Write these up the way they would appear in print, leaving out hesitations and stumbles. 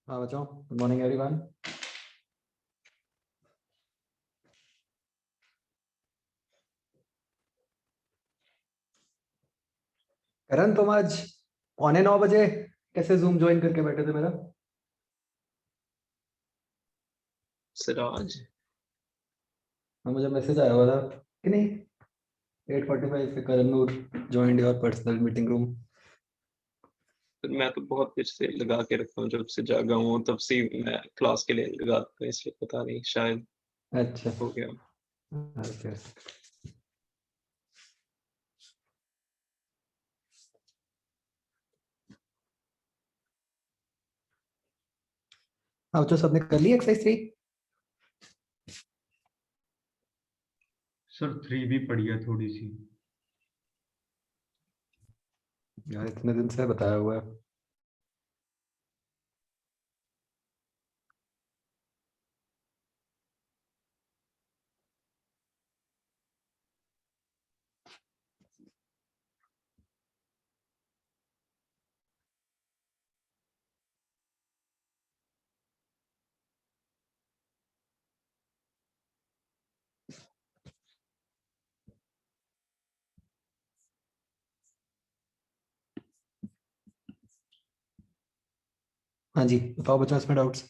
हाँ बच्चों, good morning everyone. करण, तुम आज 8:45 कैसे जूम ज्वाइन करके बैठे थे मेरा? सिराज हाँ, मुझे मैसेज आया हुआ था कि नहीं 8:45 पे Karan Noor joined your personal meeting room. मैं तो बहुत कुछ से लगा के रखा हूँ, जब से जागा हूँ तब से ही मैं क्लास के लिए लगाता हूँ, इसलिए पता नहीं शायद अच्छा। हो गया। ओके। हाँ बच्चों, सबने कर ली एक्सरसाइज 3? सर 3 भी पड़ी है थोड़ी सी। यार इतने दिन से बताया हुआ है। हाँ जी, बताओ बच्चों, इसमें डाउट्स?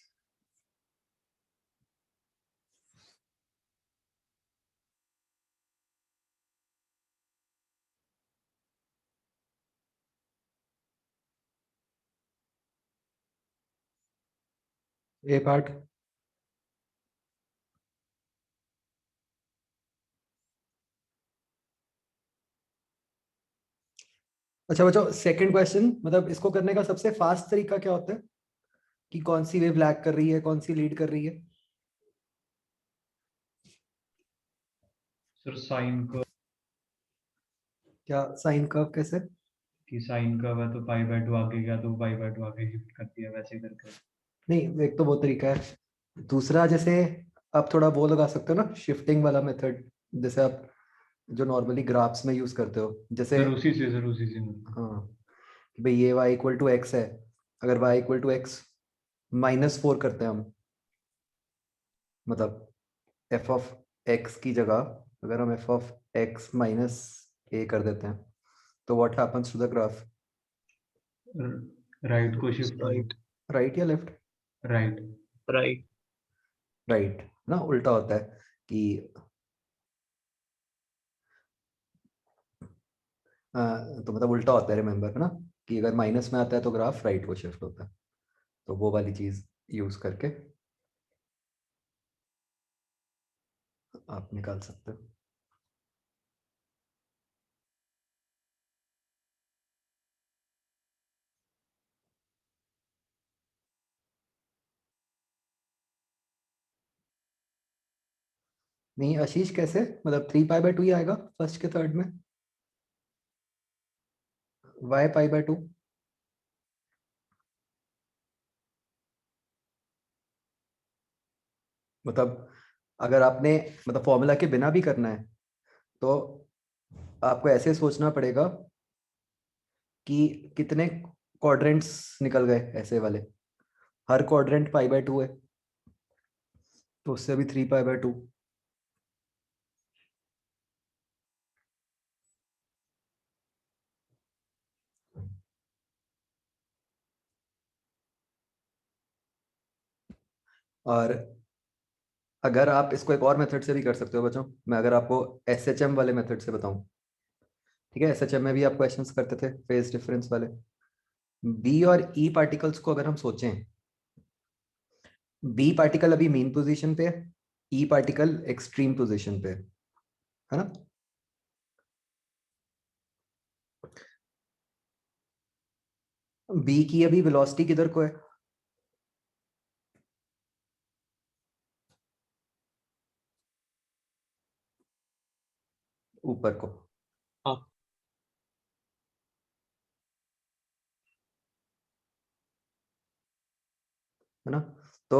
ए पार्ट। अच्छा बच्चों, सेकंड क्वेश्चन, मतलब इसको करने का सबसे फास्ट तरीका क्या होता है कि कौन सी वेव लैग कर रही है, कौन सी लीड कर रही है? सर साइन कर्व, क्या साइन कर्व कैसे? की साइन कर्व है तो π/2 आगे गया तो π/2 आगे शिफ्ट कर दिया, वैसे करके। नहीं, एक तो वो तरीका है। दूसरा, जैसे आप थोड़ा वो लगा सकते हो ना, शिफ्टिंग वाला मेथड, जैसे आप जो नॉर्मली ग्राफ्स में यूज करते हो, जैसे सर उसी से हाँ कि भाई ये y इक्वल टू एक्स है। अगर y इक्वल टू एक्स -4 करते हैं हम, मतलब f ऑफ x की जगह अगर हम f of x minus a कर देते हैं, तो what happens to the graph? Right को शिफ्ट होगा। राइट राइट या लेफ्ट? राइट। राइट राइट ना, उल्टा होता है कि तो मतलब उल्टा होता है, रिमेंबर है ना, कि अगर माइनस में आता है तो ग्राफ राइट को शिफ्ट होता है। तो वो वाली चीज यूज करके आप निकाल सकते हो। नहीं आशीष, कैसे मतलब 3π/2 ही आएगा फर्स्ट के थर्ड में? y π/2? मतलब अगर आपने मतलब फॉर्मूला के बिना भी करना है तो आपको ऐसे सोचना पड़ेगा कि कितने क्वाड्रेंट्स निकल गए ऐसे वाले। हर क्वाड्रेंट π/2 है, तो उससे भी 3π/2। और अगर आप इसको एक और मेथड से भी कर सकते हो बच्चों, मैं अगर आपको SHM वाले मेथड से बताऊं, ठीक है, SHM में भी आप क्वेश्चंस करते थे फेज डिफरेंस वाले। बी और ई पार्टिकल्स को अगर हम सोचें, बी पार्टिकल अभी मीन पोजीशन पे है, ई पार्टिकल एक्सट्रीम पोजीशन पे है ना? बी की अभी वेलोसिटी किधर को है? ऊपर को। हाँ है ना? तो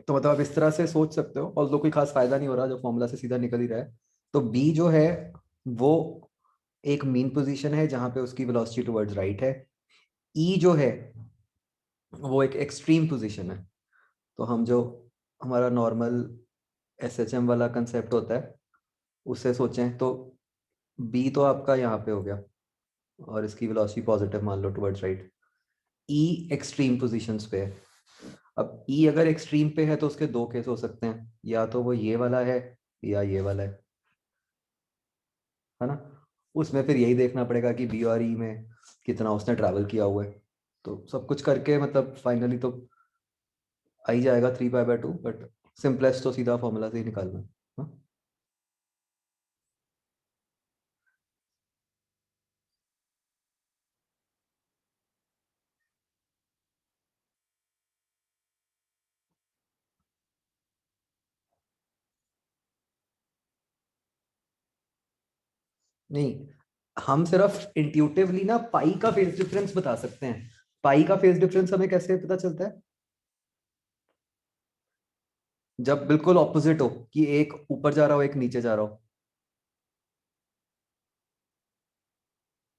मतलब आप इस तरह से सोच सकते हो, और कोई खास फायदा नहीं हो रहा, जो फॉर्मूला से सीधा निकल ही रहा है। तो बी जो है वो एक मीन पोजीशन है जहां पे उसकी वेलोसिटी टुवर्ड्स राइट है। ई जो है वो एक एक्सट्रीम पोजीशन है। तो हम जो हमारा नॉर्मल एसएचएम वाला कंसेप्ट होता है उससे सोचें तो बी तो आपका यहाँ पे हो गया और इसकी वेलोसिटी पॉजिटिव मान लो टुवर्ड्स राइट। ई एक्सट्रीम पोजीशंस पे है। अब ई अगर एक्सट्रीम पे है तो उसके दो केस हो सकते हैं, या तो वो ये वाला है या ये वाला है ना। उसमें फिर यही देखना पड़ेगा कि बी और ई में कितना उसने ट्रैवल किया हुआ है। तो सब कुछ करके मतलब फाइनली तो आ ही जाएगा 3 पाई बाय 2, बट सिंपलेस्ट तो सीधा फॉर्मूला से ही निकालना है। हाँ? नहीं, हम सिर्फ इंट्यूटिवली ना पाई का फेज डिफरेंस बता सकते हैं। पाई का फेज डिफरेंस हमें कैसे पता चलता है? जब बिल्कुल ऑपोजिट हो, कि एक ऊपर जा रहा हो एक नीचे जा रहा हो।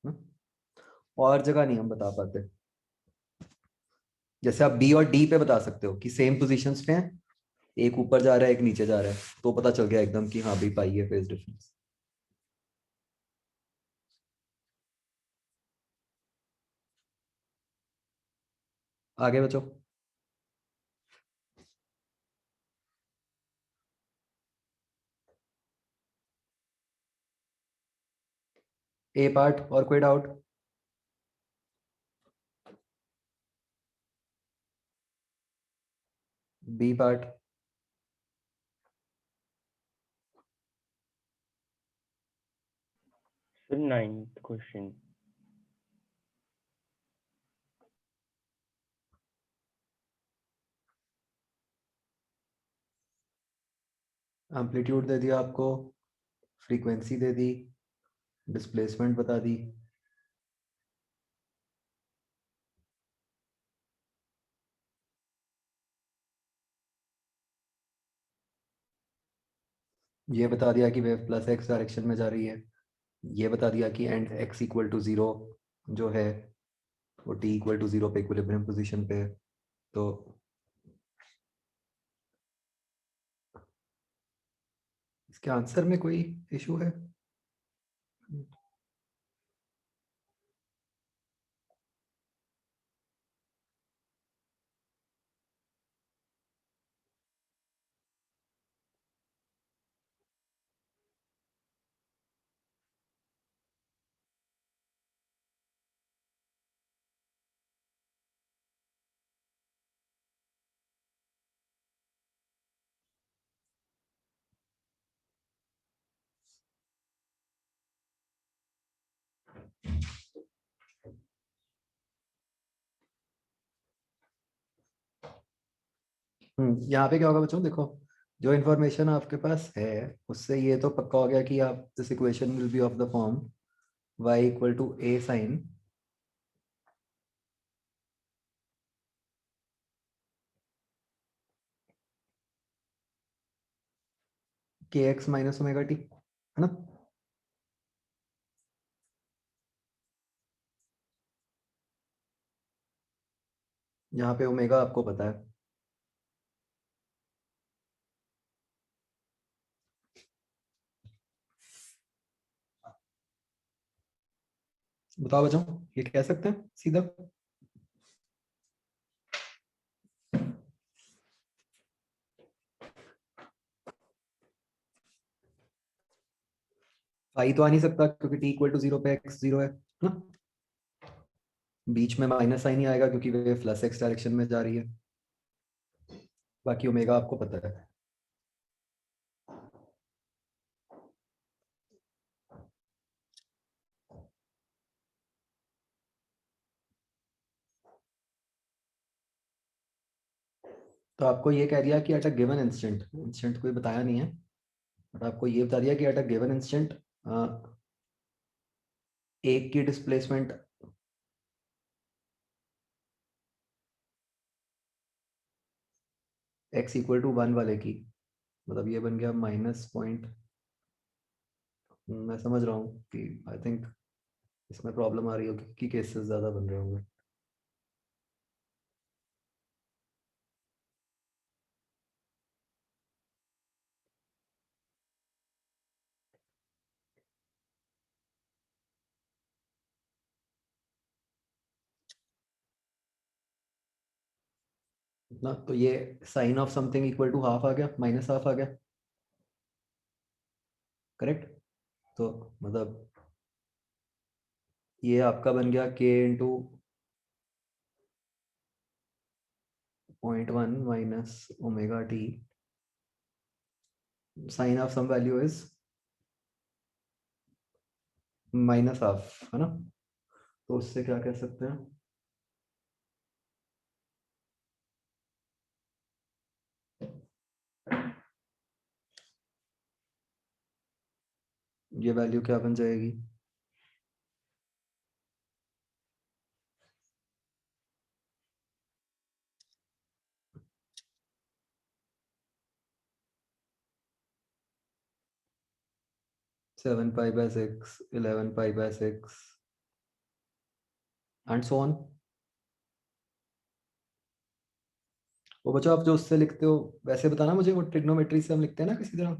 हाँ? और जगह नहीं हम बता पाते। जैसे आप बी और डी पे बता सकते हो कि सेम पोजीशंस पे हैं, एक ऊपर जा रहा है एक नीचे जा रहा है, तो पता चल गया एकदम कि हाँ भी पाई है फेज डिफरेंस। आगे बचो। ए पार्ट और कोई doubt? B part? The ninth question. Amplitude दे दिया आपको, फ्रीक्वेंसी दे दी, डिस्प्लेसमेंट बता दी। ये बता दिया कि वेव प्लस एक्स डायरेक्शन में जा रही है। ये बता दिया कि एंड एक्स इक्वल टू 0 जो है वो टी इक्वल टू 0 पे इक्विलिब्रियम पोजीशन पे है। तो इसके आंसर में कोई इशू है? यहाँ पे क्या होगा बच्चों, देखो जो इन्फॉर्मेशन आपके पास है उससे ये तो पक्का हो गया कि आप this equation will be of the form y equal to a sine kx minus omega t, है ना। यहाँ पे ओमेगा आपको पता है। बताओ बच्चों, ये कह सकते हैं सीधा? फाई तो आ नहीं सकता क्योंकि टी इक्वल टू 0 पे x 0 है ना। बीच में माइनस साइन ही आएगा क्योंकि वे प्लस एक्स डायरेक्शन में जा रही है। बाकी ओमेगा आपको पता है। तो आपको ये कह दिया कि at a given instant, instant कोई बताया नहीं है, बट आपको ये बता दिया कि एट अ गिवन इंस्टेंट एक की डिस्प्लेसमेंट x इक्वल टू 1 वाले की, मतलब ये बन गया -0.। मैं समझ रहा हूँ कि आई थिंक इसमें प्रॉब्लम आ रही होगी कि केसेस ज्यादा बन रहे होंगे। ना तो ये sine of something equal to half आ गया, माइनस हाफ आ गया, करेक्ट। तो मतलब ये आपका बन गया k into 0.1 minus omega t, sine of some value is minus half, है ना। तो उससे क्या कह सकते हैं, ये वैल्यू क्या बन जाएगी, seven pi by six, 11 pi by six and so on. वो बच्चों आप जो उससे लिखते हो वैसे बताना मुझे, वो ट्रिग्नोमेट्री से हम लिखते हैं ना किसी तरह।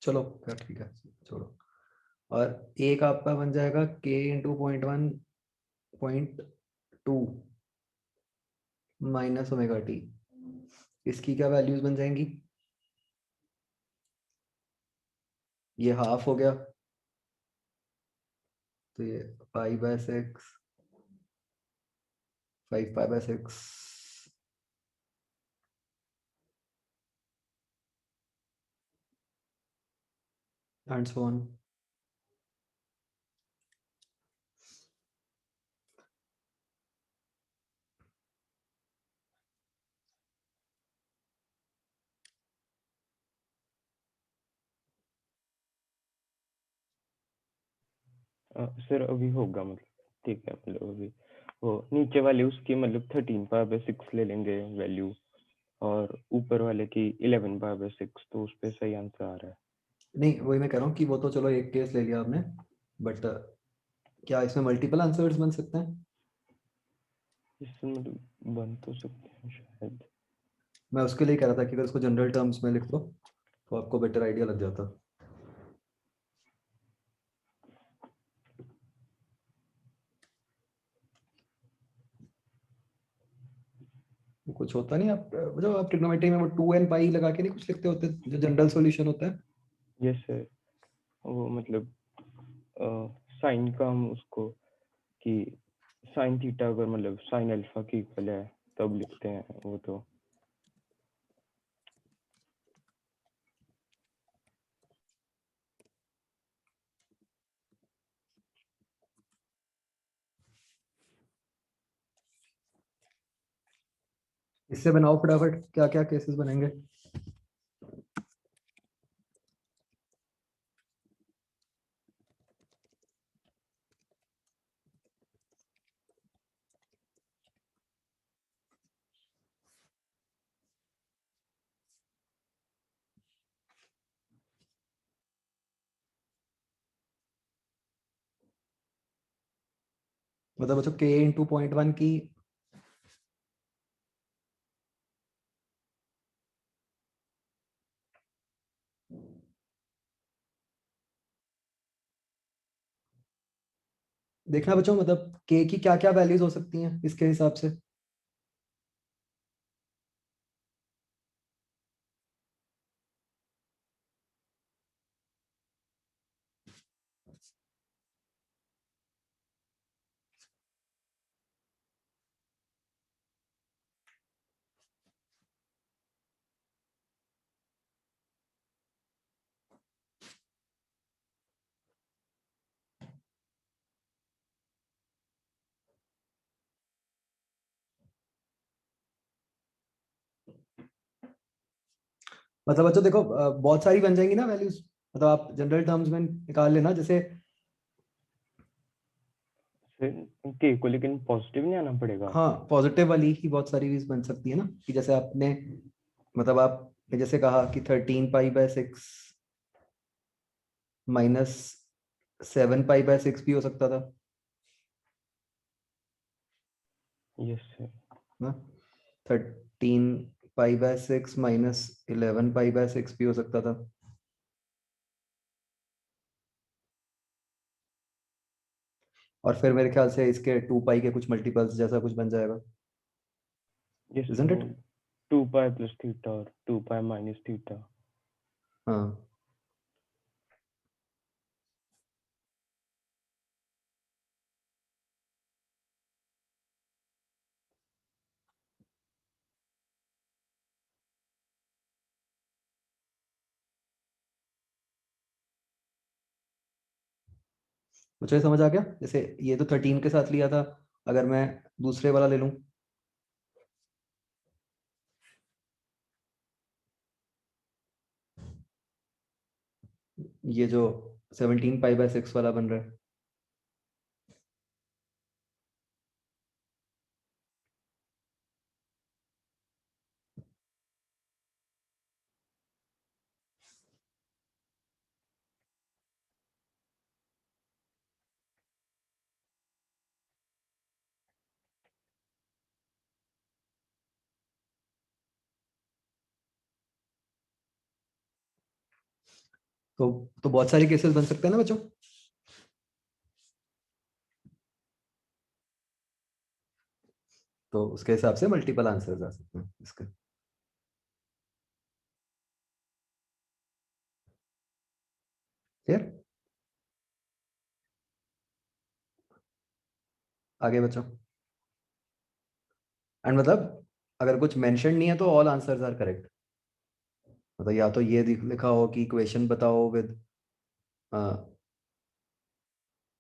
चलो क्या, ठीक है छोड़ो। और एक आपका बन जाएगा k into 0.1 0.2 minus omega T. इसकी क्या वैल्यूज बन जाएंगी, ये हाफ हो गया, तो ये pi by 6, 5 pi by 6 and so on. Sir अभी होगा मतलब, ठीक है मतलब अभी वो नीचे वाले उसकी मतलब 13 पावर बाय 6 ले लेंगे वैल्यू, और ऊपर वाले की 11 पावर बाय 6, तो उस पे सही आंसर आ रहा है। नहीं वही मैं कह रहा हूँ कि वो तो चलो एक केस ले लिया आपने, बट क्या इसमें मल्टीपल आंसर्स बन सकते हैं। इससे मतलब बन तो सकते हैं शायद। मैं उसके लिए कह रहा था कि अगर उसको जनरल टर्म्स में लिख दो तो आपको बेटर आइडिया लग जाता। कुछ होता नहीं, आप जो आप ट्रिग्नोमेट्री में वो 2n पाई लगा के नहीं कुछ लिखते होते जो जनरल सॉल्यूशन होता है। यस सर, वो मतलब साइन का हम उसको कि साइन थीटा अगर मतलब साइन अल्फा की इक्वल है तब लिखते हैं वो तो। इससे बनाओ फटाफट, क्या क्या केसेस बनेंगे। मतलब बच्चों k इंटू 0.1 की देखना बच्चों, मतलब k की क्या क्या वैल्यूज हो सकती हैं इसके हिसाब से। मतलब बच्चों देखो बहुत सारी बन जाएंगी ना वैल्यूज, मतलब आप जनरल टर्म्स में निकाल लेना, जैसे के को लेकिन पॉजिटिव नहीं आना पड़ेगा। हाँ पॉजिटिव वाली ही बहुत सारी भी बन सकती है ना, कि जैसे आपने मतलब आप जैसे कहा कि 13 पाई बाय 6 -7π/6 भी हो सकता था यस सर। ना। 13π/6 -11π/6 भी हो सकता था। और फिर मेरे ख्याल से इसके 2π के कुछ मल्टीपल्स जैसा कुछ बन जाएगा, यस isn't it? 2π + थीटा और 2π - थीटा। हाँ, मुझे समझ आ गया। जैसे ये तो 13 के साथ लिया था, अगर मैं दूसरे वाला ले लूं, ये जो 17π/6 वाला बन रहा है, तो बहुत सारे केसेस बन सकते हैं ना बच्चों। तो उसके हिसाब से मल्टीपल आंसर्स आ सकते हैं इसके। क्लियर? आगे बच्चों। एंड मतलब अगर कुछ मेंशन नहीं है तो ऑल आंसर्स आर करेक्ट। मतलब या तो ये लिखा हो कि इक्वेशन बताओ विद,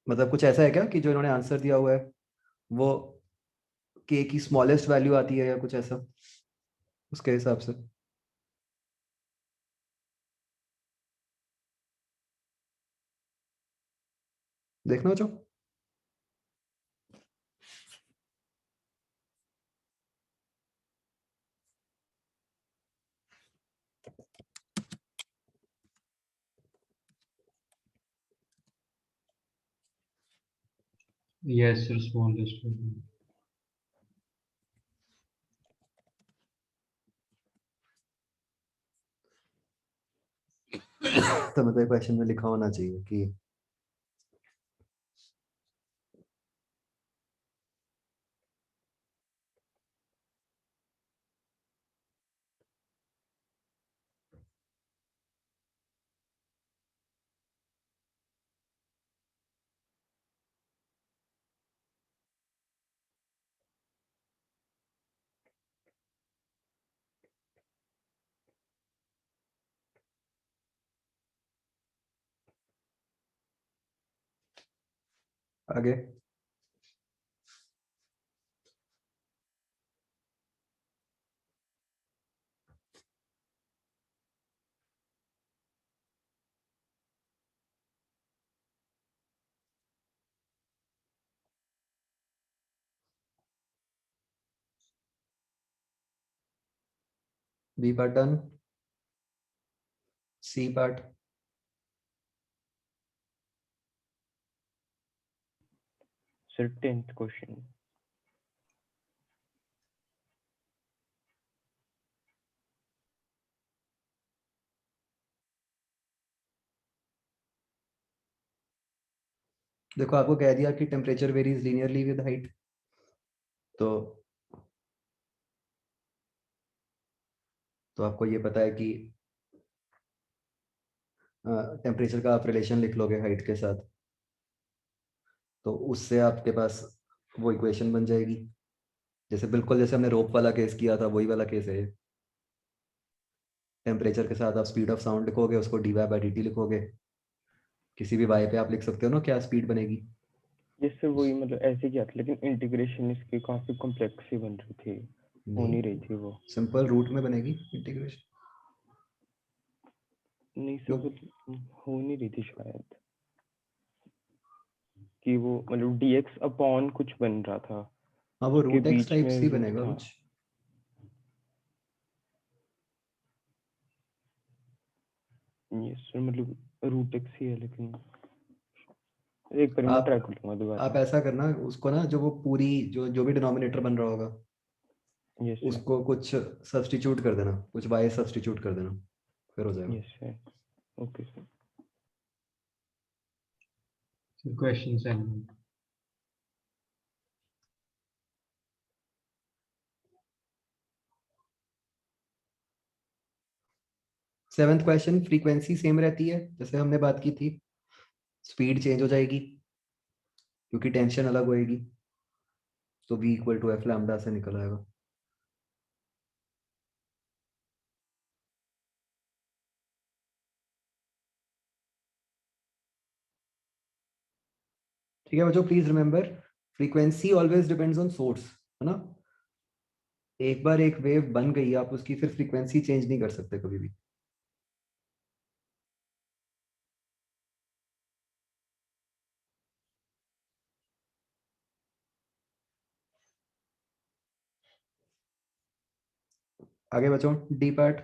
मतलब कुछ ऐसा है क्या कि जो इन्होंने आंसर दिया हुआ है वो के की स्मॉलेस्ट वैल्यू आती है या कुछ ऐसा, उसके हिसाब से। देखना बच्चों। Yes, sir, smallest will be. तो मतलब क्वेश्चन में लिखा होना चाहिए कि आगे। B part done. C part. Sir 10th question. देखो आपको कह दिया कि temperature varies linearly with height, तो आपको ये पता है कि टेम्परेचर का आप रिलेशन लिख लोगे हाइट के साथ, तो उससे आपके पास वो इक्वेशन बन जाएगी। जैसे बिल्कुल जैसे हमने रोप वाला केस किया था वही वाला केस है। टेम्परेचर के साथ आप स्पीड ऑफ साउंड लिखोगे, उसको dy/dt लिखोगे, किसी भी y पे आप लिख सकते हो ना क्या स्पीड बनेगी। यस सर वही मतलब ऐसे किया था, लेकिन इंटीग्रेशन इसकी काफी कॉम्प्लेक्स ही बन रही थी, हो नहीं रही थी वो। सिंपल रूट में बनेगी इंटीग्रेशन। नहीं सर वो हो नहीं रही थी शायद, कि वो मतलब dx अपॉन कुछ बन रहा था। हाँ वो उसके रूट एक्स बीच टाइप्स में ही रूट बनेगा था। कुछ। यस सर मतलब रूट एक्स ही है, लेकिन एक बार मैं आप ट्राई कर लूंगा आप दोबारा। ऐसा करना, उसको ना जो वो पूरी जो जो भी डिनोमिनेटर बन रहा होगा यस सर, उसको कुछ सब्स्टिट्यूट कर देना, कुछ y सब्स्टिट्यूट कर देना, फिर हो जाएगा। Yes sir, okay sir. Question 7 7th question, frequency same रहती है जैसे हमने बात की थी, स्पीड चेंज हो जाएगी क्योंकि टेंशन अलग होएगी, तो v equal to F lambda से निकल आएगा। ठीक है बच्चों, please remember frequency always depends on source, है ना। एक बार एक वेव बन गई, आप उसकी फिर फ्रीक्वेंसी चेंज नहीं कर सकते कभी भी। आगे बच्चों, डी पार्ट।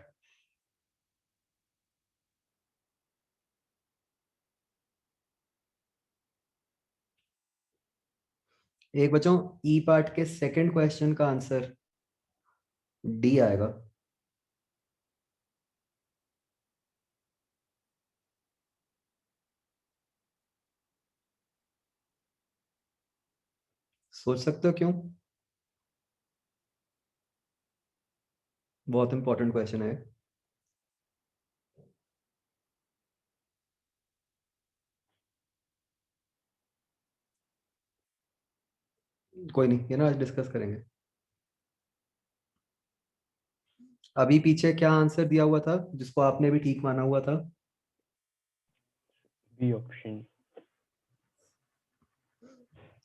एक बच्चों, ई पार्ट के सेकंड क्वेश्चन का आंसर डी आएगा। सोच सकते हो क्यों? बहुत इंपॉर्टेंट क्वेश्चन है। कोई नहीं, ये ना आज डिस्कस करेंगे। अभी पीछे क्या आंसर दिया हुआ था जिसको आपने भी ठीक माना हुआ था? B option.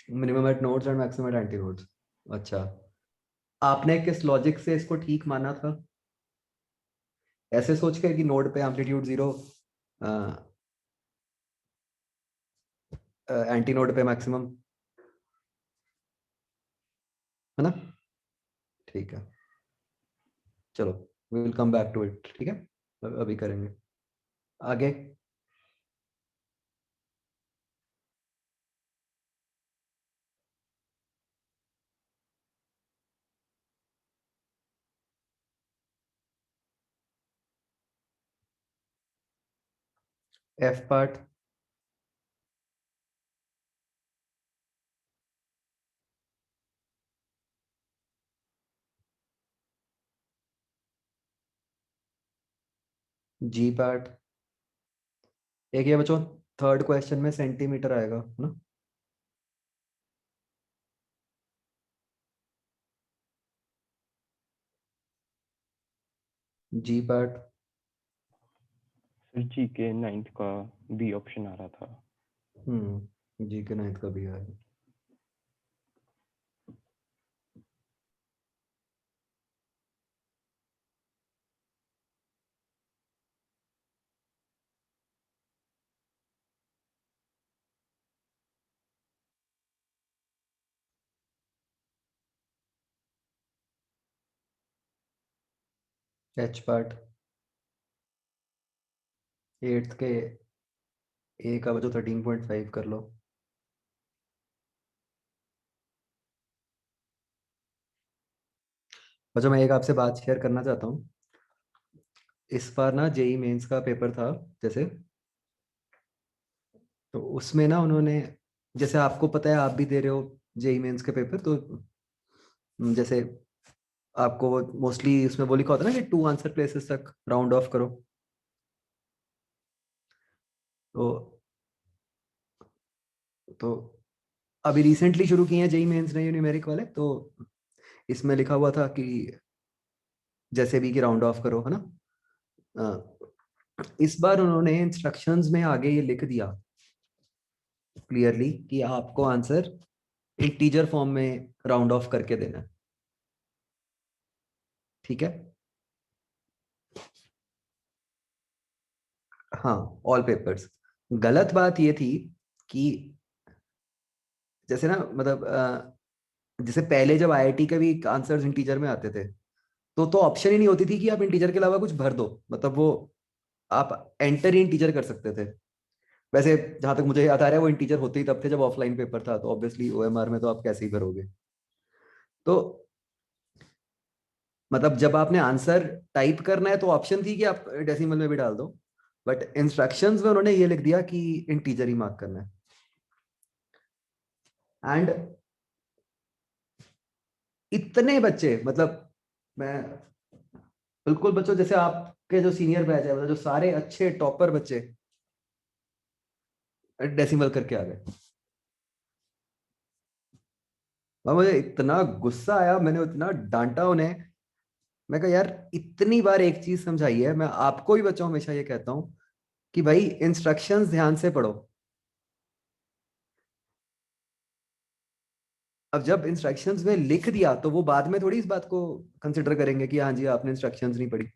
Minimum at nodes and maximum at antinodes, आपने किस लॉजिक से इसको ठीक माना था? ऐसे सोच के कि नोड पे एम्पलीट्यूड 0, एंटी नोड पे मैक्सिमम, है ना। ठीक है, चलो we will come back to it. ठीक है, अभी करेंगे आगे। F part. G part. एक ये बच्चों, थर्ड क्वेश्चन में सेंटीमीटर आएगा, है ना। जी पार्ट। सर जी के 9th का बी ऑप्शन आ रहा था। जी के 9th का भी आएगा। H part. 8th के ए का बच्चों 13.5 कर लो। बच्चों मैं एक आपसे बात शेयर करना चाहता हूँ। इस बार ना जेई मेंस का पेपर था जैसे, तो उसमें ना उन्होंने, जैसे आपको पता है आप भी दे रहे हो जेई मेंस के पेपर, तो जैसे आपको मोस्टली उसमें वो लिखा होता है ना कि 2 आंसर प्लेसेस तक राउंड ऑफ करो। तो तो अभी रिसेंटली शुरू किए हैं जेई मेंस ने न्यूमेरिक वाले, तो इसमें लिखा हुआ था कि जैसे भी कि राउंड ऑफ करो, है ना। इस बार उन्होंने इंस्ट्रक्शंस में आगे ये लिख दिया क्लियरली कि आपको आंसर इंटीजर फॉर्म में राउंड ऑफ करके देना है। ठीक है, हाँ, ऑल पेपर्स। गलत बात ये थी कि जैसे ना मतलब जैसे पहले जब आईआईटी के भी आंसर्स इंटीजर में आते थे, तो ऑप्शन ही नहीं होती थी कि आप इंटीजर के अलावा कुछ भर दो, मतलब वो आप एंटर ही इंटीजर कर सकते थे। वैसे जहां तक मुझे याद आ रहा है वो इंटीजर होते ही तब थे जब ऑफलाइन पेपर था, तो ऑब्वियसली ओएमआर में तो आप कैसे ही भरोगे। तो मतलब जब आपने आंसर टाइप करना है तो ऑप्शन थी कि आप डेसिमल में भी डाल दो, बट इंस्ट्रक्शंस में उन्होंने ये लिख दिया कि इंटीजर ही मार्क करना है। एंड इतने बच्चे, मतलब मैं बिल्कुल बच्चों जैसे आपके जो सीनियर बैच है, मतलब जो सारे अच्छे टॉपर बच्चे डेसिमल करके आ गए। और मुझे इतना गुस्सा आया, मैंने इतना डांटा उन्हें। मैं कहा यार इतनी बार एक चीज समझाई है, मैं आपको भी बच्चों हमेशा ये कहता हूं कि भाई इंस्ट्रक्शंस ध्यान से पढ़ो। अब जब इंस्ट्रक्शंस में लिख दिया तो वो बाद में थोड़ी इस बात को कंसिडर करेंगे कि हाँ जी आपने इंस्ट्रक्शंस नहीं पढ़ी।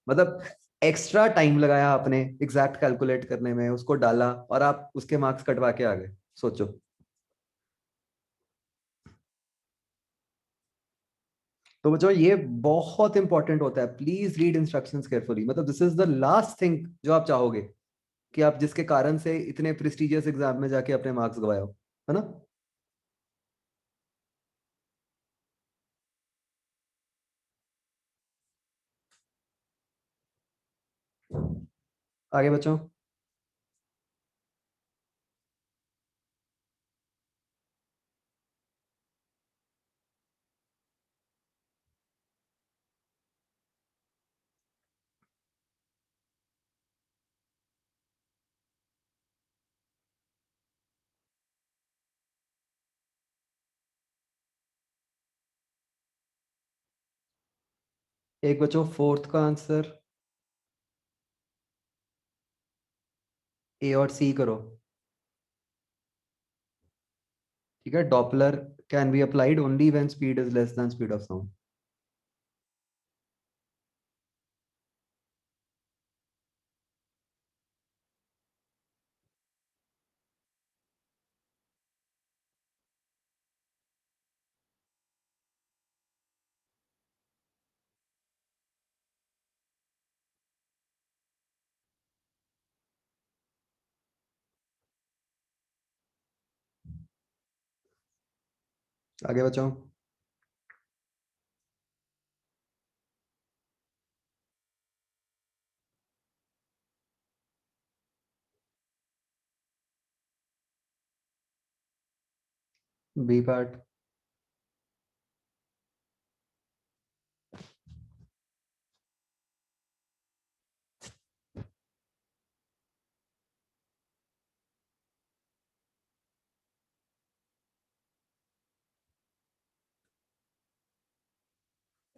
मतलब एक्स्ट्रा टाइम लगाया आपने एग्जैक्ट कैलकुलेट करने में, उसको डाला और आप उसके मार्क्स कटवा के आ गए। सोचो। तो बच्चों ये बहुत इंपॉर्टेंट होता है, प्लीज रीड इंस्ट्रक्शंस केयरफुली। मतलब this is the last thing जो आप चाहोगे कि आप जिसके कारण से इतने प्रेस्टिजियस एग्जाम में जाके अपने मार्क्स गवाए हो, है ना। आगे बच्चों। एक बच्चों फोर्थ का आंसर ए और सी करो। ठीक है, Doppler can be applied only when speed is less than speed of sound. आगे बच्चों। B part.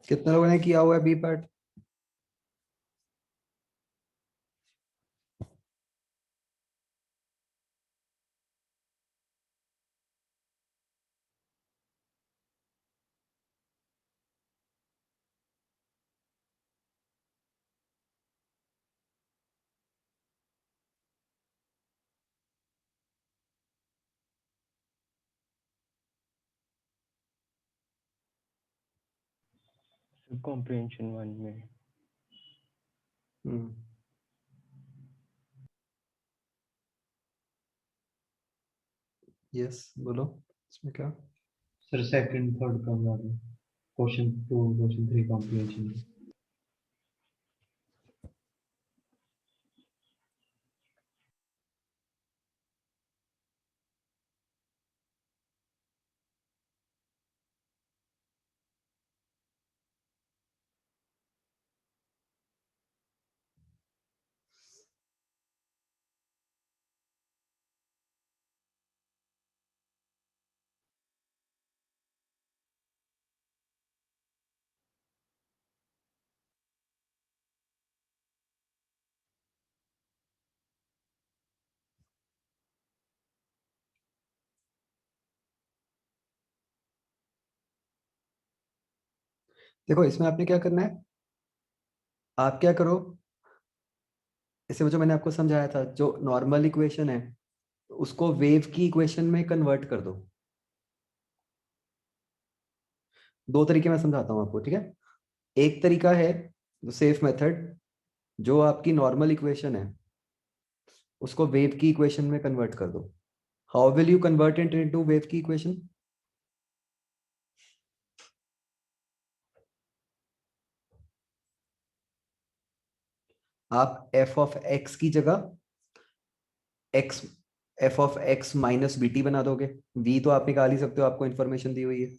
कितने लोगों ने किया हुआ है बी पार्ट? कॉम्प्रिहेंशन 1 में यस बोलो, इसमें क्या? सर सेकंड थर्ड का बता दो, क्वेश्चन 2 क्वेश्चन 3 कॉम्प्रिहेंशन। देखो इसमें आपने क्या करना है, आप क्या करो, इसे जो मैंने आपको समझाया था, जो नॉर्मल इक्वेशन है उसको वेव की इक्वेशन में कन्वर्ट कर दो। दो तरीके मैं समझाता हूँ आपको, ठीक है। एक तरीका है सेफ मेथड, जो आपकी नॉर्मल इक्वेशन है उसको वेव की इक्वेशन में कन्वर्ट कर दो। How will you convert it into wave की इक्वेशन? आप एफ ऑफ एक्स की जगह X F of X minus B T बना दोगे। वी तो आप निकाल ही सकते हो, आपको इंफॉर्मेशन दी हुई है।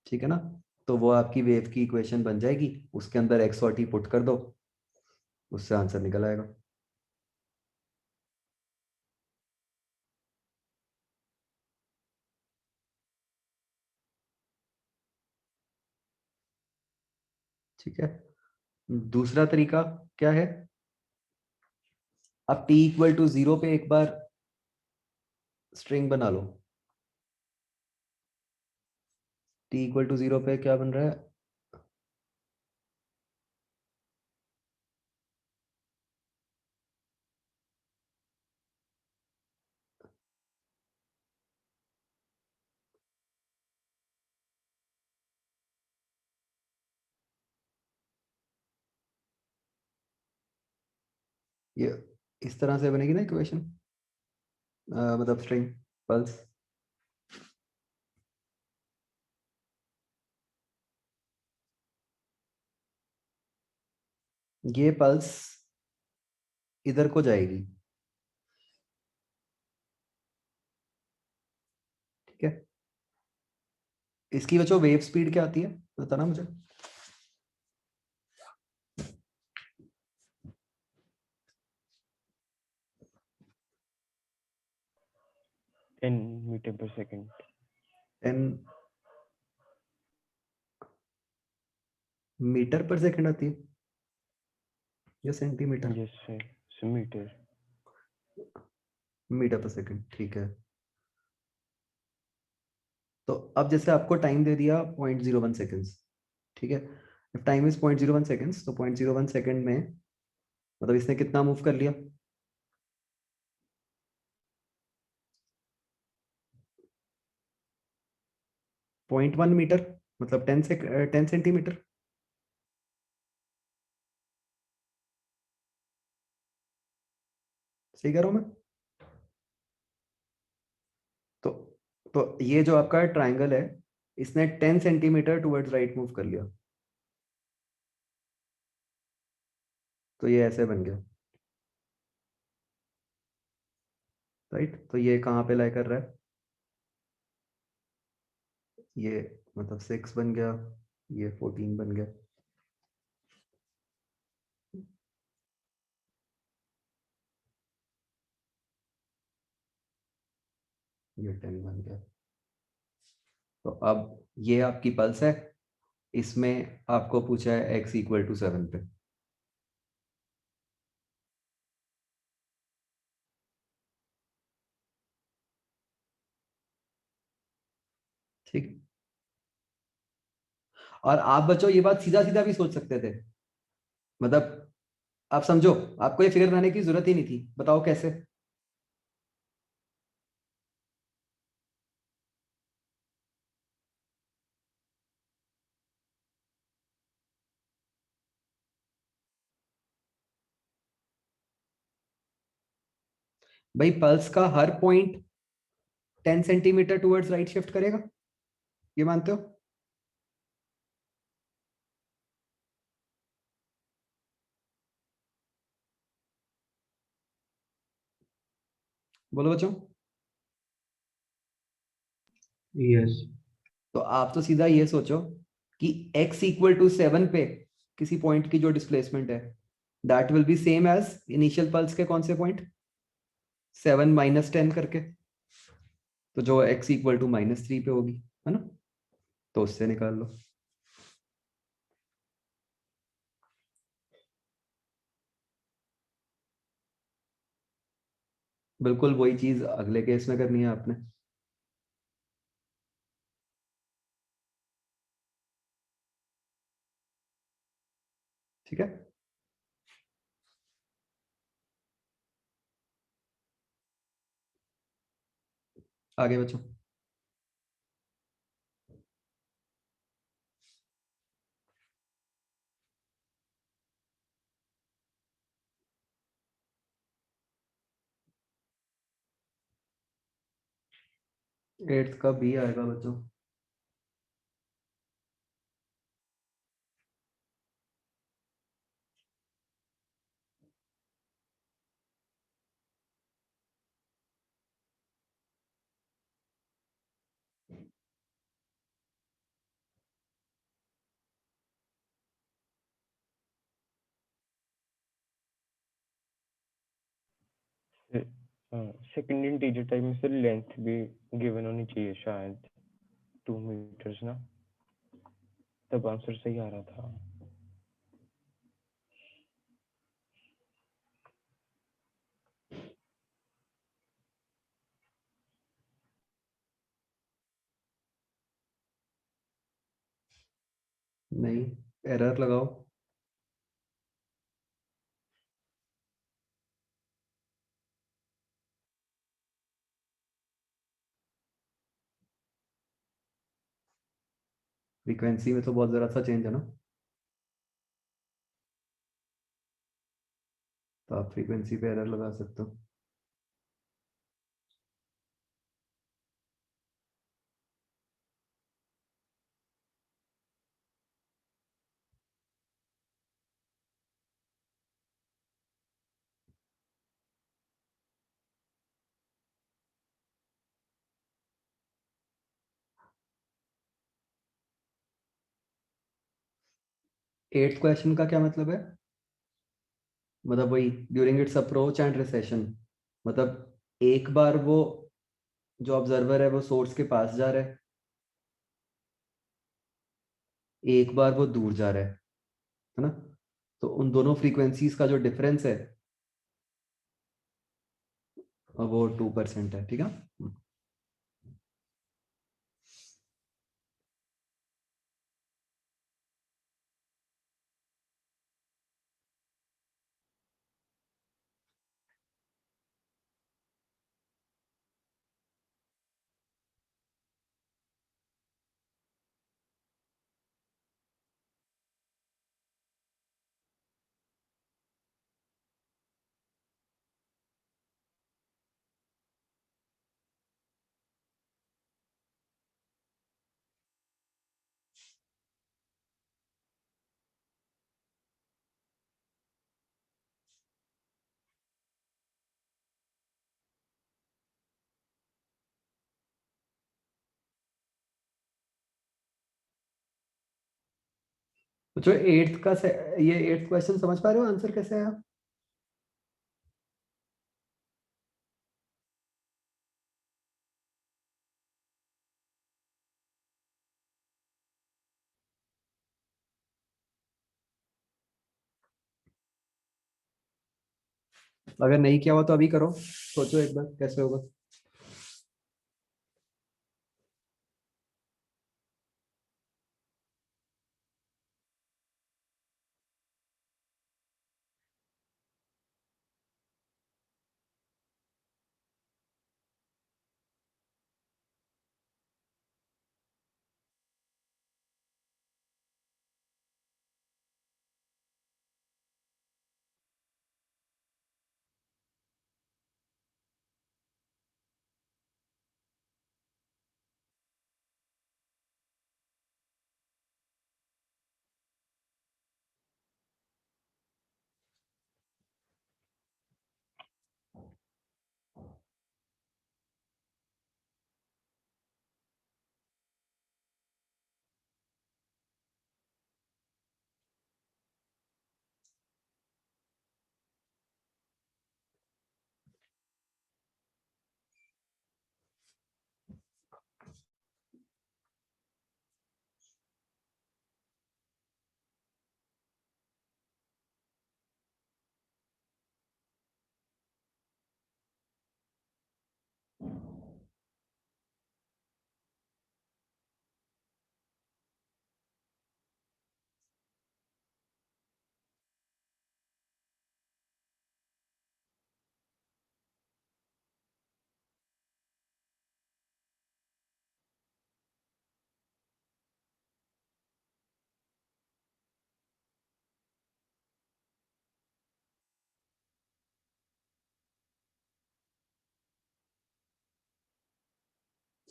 ठीक है ना? तो वो आपकी वेव की इक्वेशन बन जाएगी, उसके अंदर एक्स और टी पुट कर दो, उससे आंसर निकल आएगा। ठीक है। दूसरा तरीका क्या है? आप t इक्वल टू 0 पे एक बार स्ट्रिंग बना लो। t इक्वल टू 0 पे क्या बन रहा है? ये इस तरह से बनेगी ना इक्वेशन, मतलब स्ट्रिंग पल्स। ये पल्स इधर को जाएगी। ठीक है। इसकी वजह वेव स्पीड क्या आती है बताना मुझे। 10 मीटर पर सेकेंड। 10 मीटर पर सेकंड आती है या centimetre? Yes sir, metre. Metre per second, ठीक है। तो अब जैसे आपको टाइम दे दिया 0.01 सेकेंड्स। ठीक है। इफ टाइम इज 0.01 सेकेंड्स, तो 0.01 सेकेंड में मतलब इसने कितना मूव कर लिया? 0.1 मीटर, मतलब 10 सेंटीमीटर। सही कह रहा हूं मैं? तो ये जो आपका ट्राइंगल है, इसने 10 सेंटीमीटर टुवर्ड्स राइट मूव कर लिया, तो ये ऐसे बन गया। राइट, तो ये कहाँ पे लाई कर रहा है? ये मतलब 6 बन गया, ये 14 बन गया। ये 10 बन गया। तो अब ये आपकी पल्स है, इसमें आपको पूछा है x इक्वल टू 7 पे। ठीक। और आप बच्चों ये बात सीधा सीधा भी सोच सकते थे, मतलब आप समझो, आपको ये फिगर बनाने की जरूरत ही नहीं थी। बताओ कैसे? भाई पल्स का हर point 10 centimetre towards right shift करेगा, ये मानते हो? बोलो बच्चों। यस। तो आप तो सीधा ये सोचो कि x इक्वल टू 7 पे किसी पॉइंट की जो डिस्प्लेसमेंट है, that will be same as initial pulse के कौन से पॉइंट, 7 माइनस 10 करके। तो जो x इक्वल टू -3 पे होगी, है ना? तो उससे निकाल लो। बिल्कुल वही चीज अगले केस में करनी है आपने। ठीक है। आगे बच्चों। 8th का बी आएगा बच्चों। सेकंड इंटीजर टाइप में सर लेंथ भी गिवन होनी चाहिए शायद 2 मीटर्स ना, तब आंसर सही आ रहा था। नहीं, एरर लगाओ। फ्रीक्वेंसी में तो बहुत जरा सा चेंज है ना, तो आप फ्रीक्वेंसी पे एरर लगा सकते हो। एट्थ क्वेश्चन का क्या मतलब है? मतलब वही during its approach and recession, मतलब एक बार वो जो ऑब्जर्वर है वो सोर्स के पास जा रहा है, एक बार वो दूर जा रहा है ना? तो उन दोनों फ्रीक्वेंसीज का जो डिफरेंस है वो 2% है, ठीक है। तो जो एट्थ का ये एट्थ क्वेश्चन समझ पा रहे हो आंसर कैसे आया? अगर नहीं किया हुआ तो अभी करो, सोचो एक बार कैसे होगा।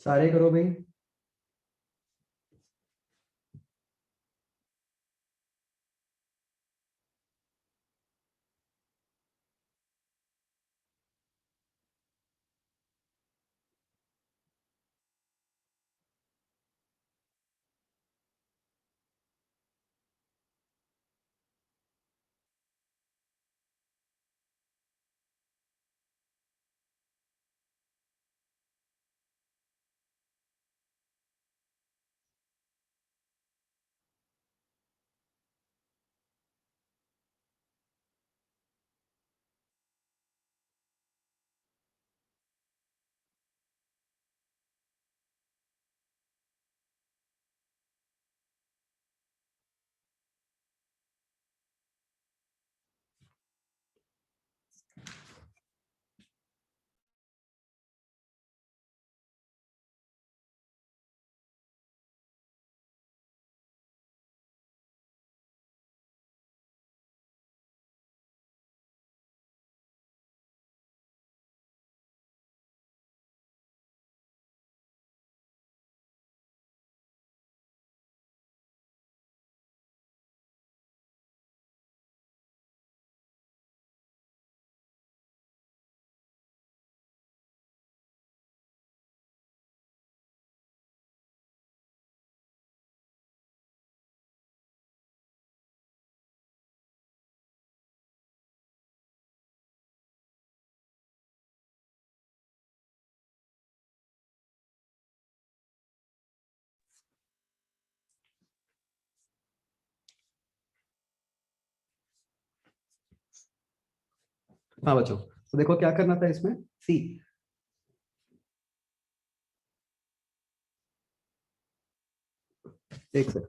सारे करो भाई। हाँ बच्चों, तो देखो क्या करना था इसमें। सी, एक सेकंड।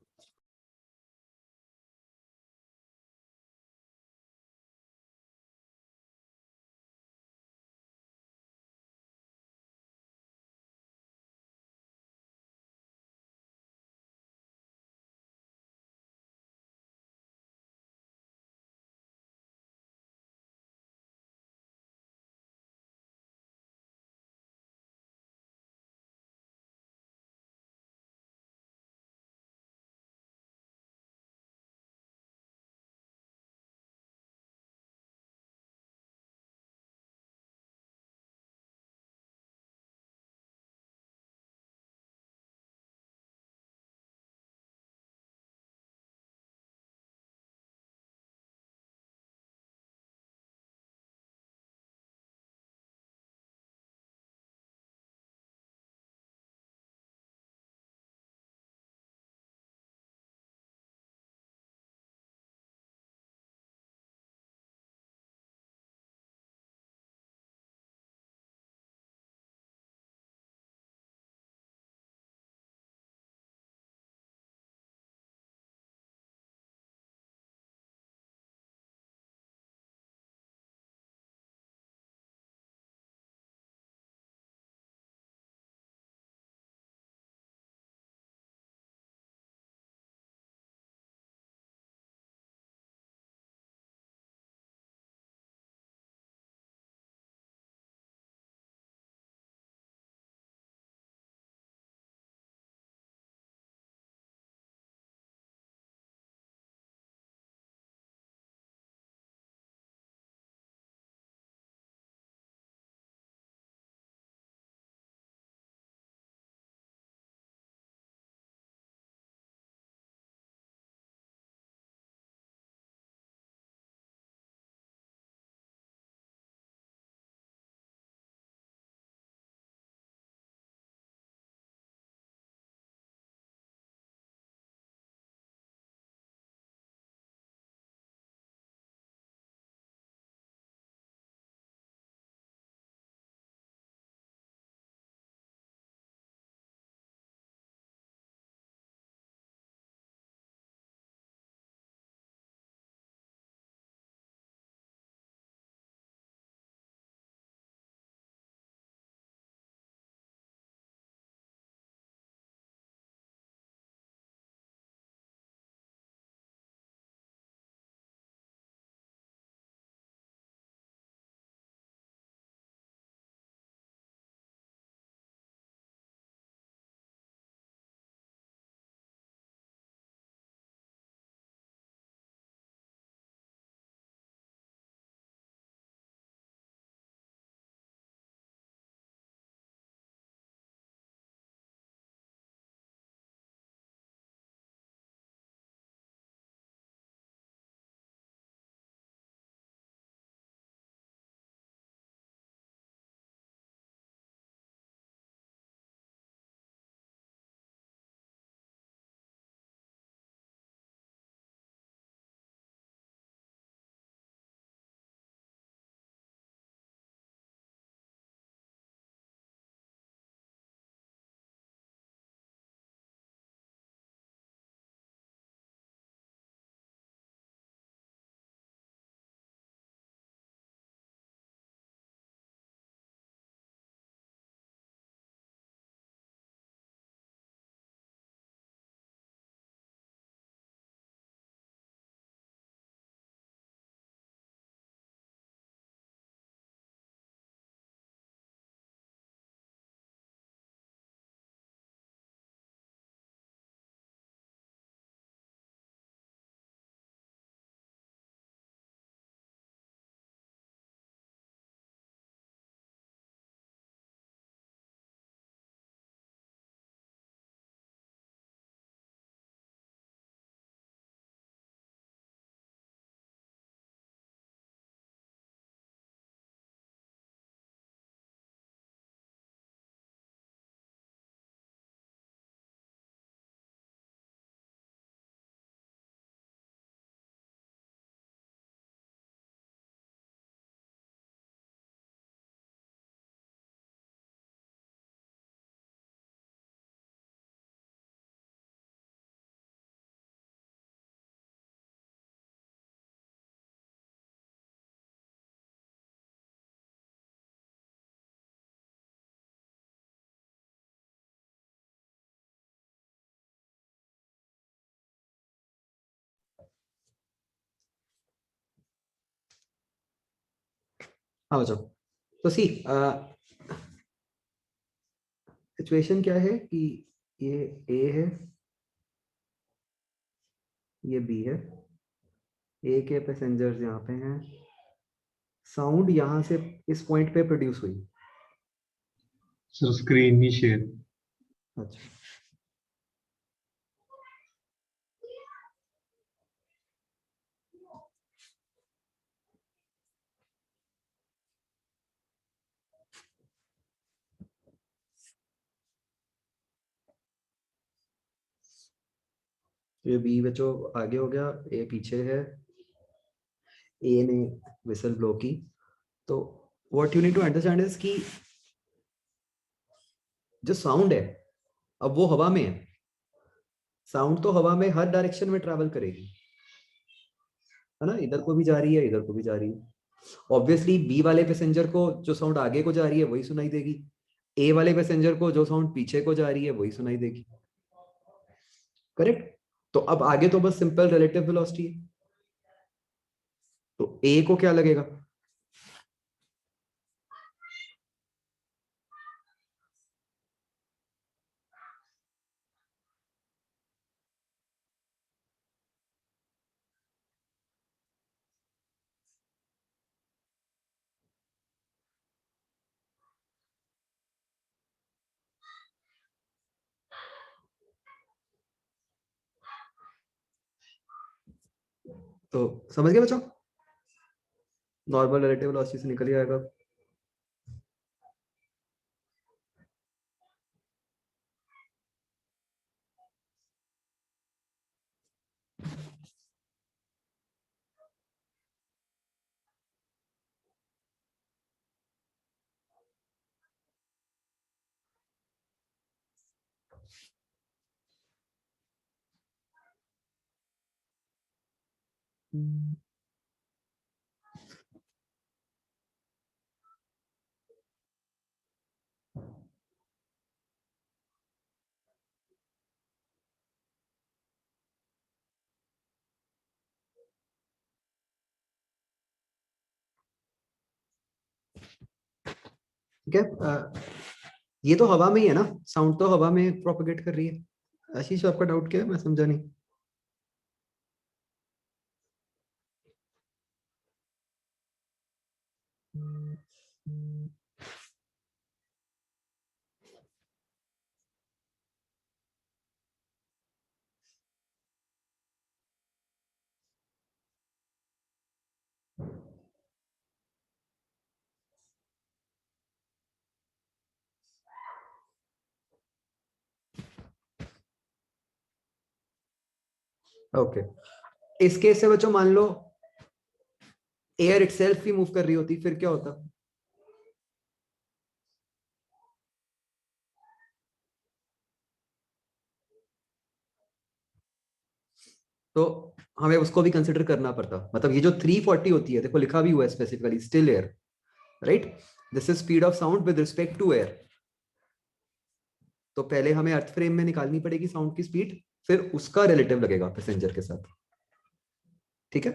हाँ बच्चों, तो सी सिचुएशन क्या है कि ये ए है, ये बी है, ए के पैसेंजर्स यहाँ पे हैं, साउंड यहाँ से इस पॉइंट पे प्रोड्यूस हुई। सर स्क्रीन नहीं शेयर। अच्छा, ये बी बच्चों आगे हो गया, ए पीछे है, ए ने विसल ब्लो की। तो what you need to understand is कि जो साउंड है अब वो हवा में है, साउंड तो हवा में हर डायरेक्शन में ट्रैवल करेगी, है ना, इधर को भी जा रही है, इधर को भी जा रही है। ऑब्वियसली बी वाले पैसेंजर को जो साउंड आगे को जा रही है वही सुनाई देगी, ए वाले पैसेंजर को जो साउंड पीछे को जा रही है वही सुनाई देगी। करेक्ट। तो अब आगे तो बस सिंपल रिलेटिव वेलोसिटी है, तो ए को क्या लगेगा? तो समझ गए बच्चों, नॉर्मल रिलेटिव वेलोसिटी से निकल ही आएगा। ठीक है, ये तो हवा में ही है ना, साउंड तो हवा में प्रोपेगेट कर रही है। आशीष आपका डाउट क्या है, मैं समझा नहीं। ओके, इस केस से बच्चों मान लो एयर इटसेल्फ भी मूव कर रही होती, फिर क्या होता? तो हमें उसको भी कंसिडर करना पड़ता, मतलब ये जो 340 होती है, देखो लिखा भी हुआ है specifically, still air, right, this is speed of sound with respect to air. तो पहले हमें अर्थ फ्रेम में निकालनी पड़ेगी साउंड की स्पीड, फिर उसका रिलेटिव लगेगा पैसेंजर के साथ। ठीक है,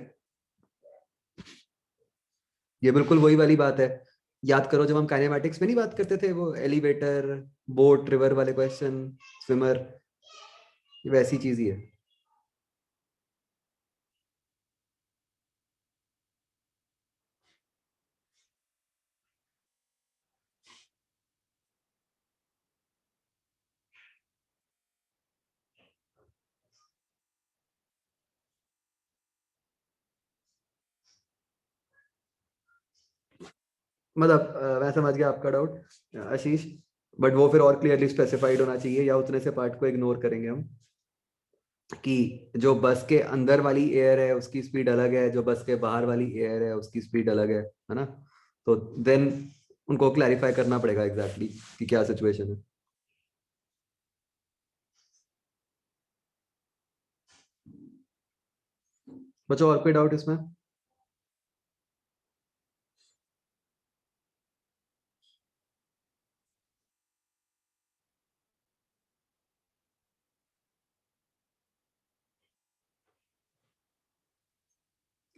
ये बिल्कुल वही वाली बात है, याद करो जब हम काइनेमैटिक्स में नहीं बात करते थे, वो एलिवेटर, बोट, रिवर वाले क्वेश्चन, स्विमर, वैसी चीज ही है। मतलब मैं समझ गया आपका डाउट आशीष, बट वो फिर और क्लियरली स्पेसिफाइड होना चाहिए, या उतने से पार्ट को इग्नोर करेंगे हम, कि जो बस के अंदर वाली एयर है उसकी स्पीड अलग है, जो बस के बाहर वाली एयर है उसकी स्पीड अलग है ना? तो देन उनको क्लैरिफाई करना पड़ेगा एग्जैक्टली कि क्या सिचुएशन है। बच्चों और कोई डाउट इसमें?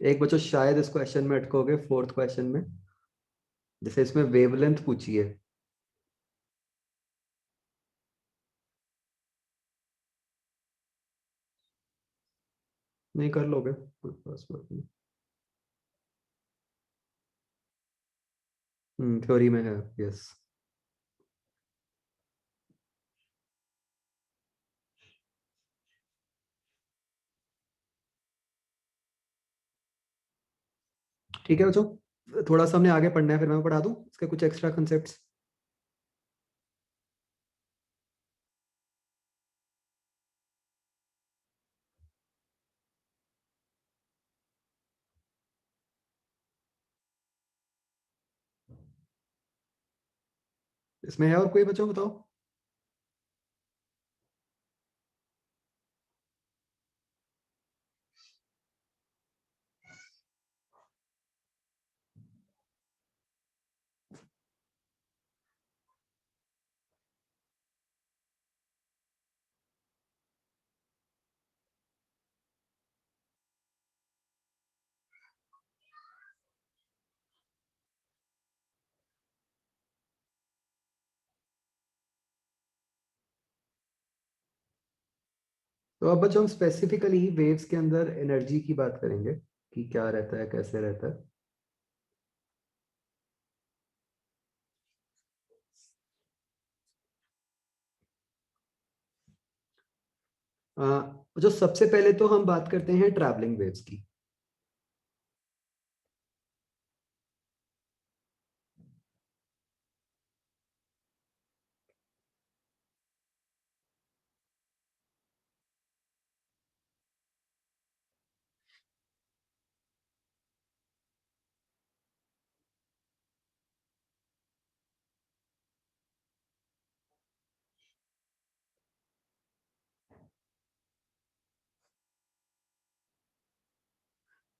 एक बच्चों शायद इस क्वेश्चन में अटकोगे, फोर्थ क्वेश्चन में, जैसे इसमें वेवलेंथ पूछी है, नहीं कर लोगे कोई खास बात नहीं। थ्योरी में है, यस। ठीक है बच्चों, थोड़ा सा हमने आगे पढ़ना है, फिर मैं पढ़ा दूं इसके कुछ एक्स्ट्रा कंसेप्ट्स। इसमें है और कोई बच्चों बताओ? तो अब बच्चों हम स्पेसिफिकली वेव्स के अंदर एनर्जी की बात करेंगे कि क्या रहता है, कैसे रहता है। जो सबसे पहले तो हम बात करते हैं ट्रैवलिंग वेव्स की।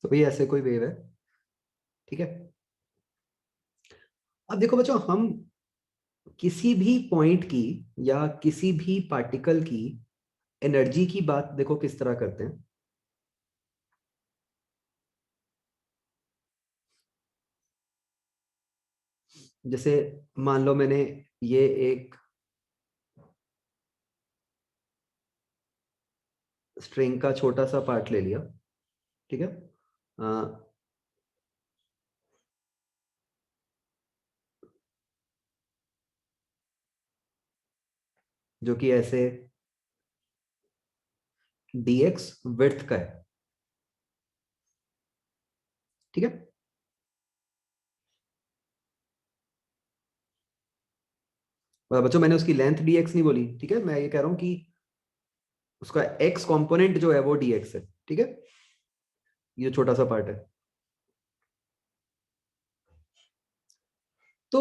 तो भाई ऐसे कोई वेव है, ठीक है। अब देखो बच्चों, हम किसी भी पॉइंट की या किसी भी पार्टिकल की एनर्जी की बात देखो किस तरह करते हैं। जैसे मान लो मैंने ये एक स्ट्रिंग का छोटा सा पार्ट ले लिया, ठीक है। जो कि ऐसे dx विड्थ का है, ठीक है। बच्चों मैंने उसकी लेंथ dx नहीं बोली, ठीक है, मैं ये कह रहा हूं कि उसका x कंपोनेंट जो है वो dx है, ठीक है। ये छोटा सा पार्ट है। तो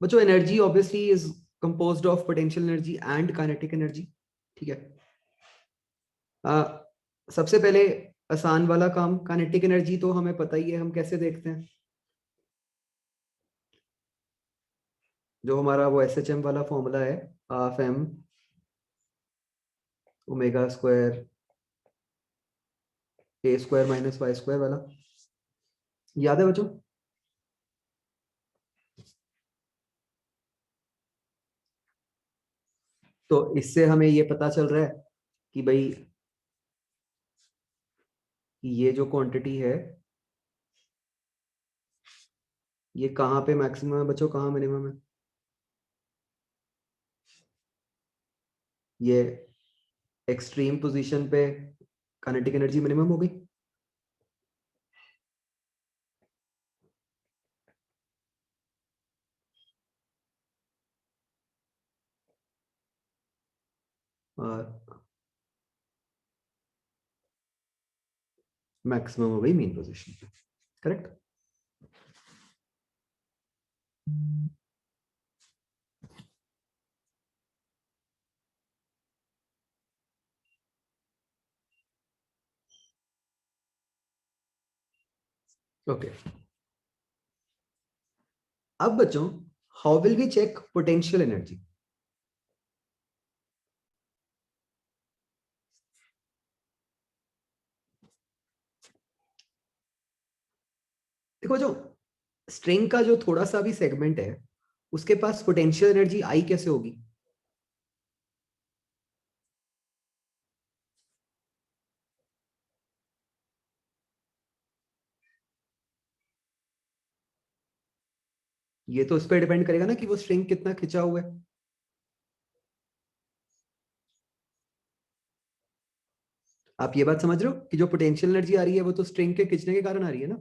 बच्चों energy obviously is composed of potential energy and kinetic energy, ठीक है। सबसे पहले आसान वाला काम, काइनेटिक एनर्जी तो हमें पता ही है, हम कैसे देखते हैं। जो हमारा वो एसएचएम वाला फॉर्मूला है, हाफ एम ओमेगा स्क्वायर ए स्क्वायर माइनस वाई स्क्वायर वाला, याद है बच्चों? तो इससे हमें ये पता चल रहा है कि भाई ये जो क्वांटिटी है ये कहाँ पे मैक्सिमम है बच्चों, कहाँ मिनिमम है? ये एक्सट्रीम पोजीशन पे काइनेटिक एनर्जी मिनिमम हो गई। और मैक्सिमम हो गई मेन पोजीशन पे, करेक्ट। ओके, अब बच्चों how will we check potential energy? देखो जो स्ट्रिंग का जो थोड़ा सा भी सेगमेंट है उसके पास पोटेंशियल एनर्जी आई कैसे होगी? ये तो उस पर डिपेंड करेगा ना कि वो स्ट्रिंग कितना खिंचा हुआ है। आप ये बात समझ रहे हो कि जो पोटेंशियल एनर्जी आ रही है वो तो स्ट्रिंग के खिंचने के कारण आ रही है ना।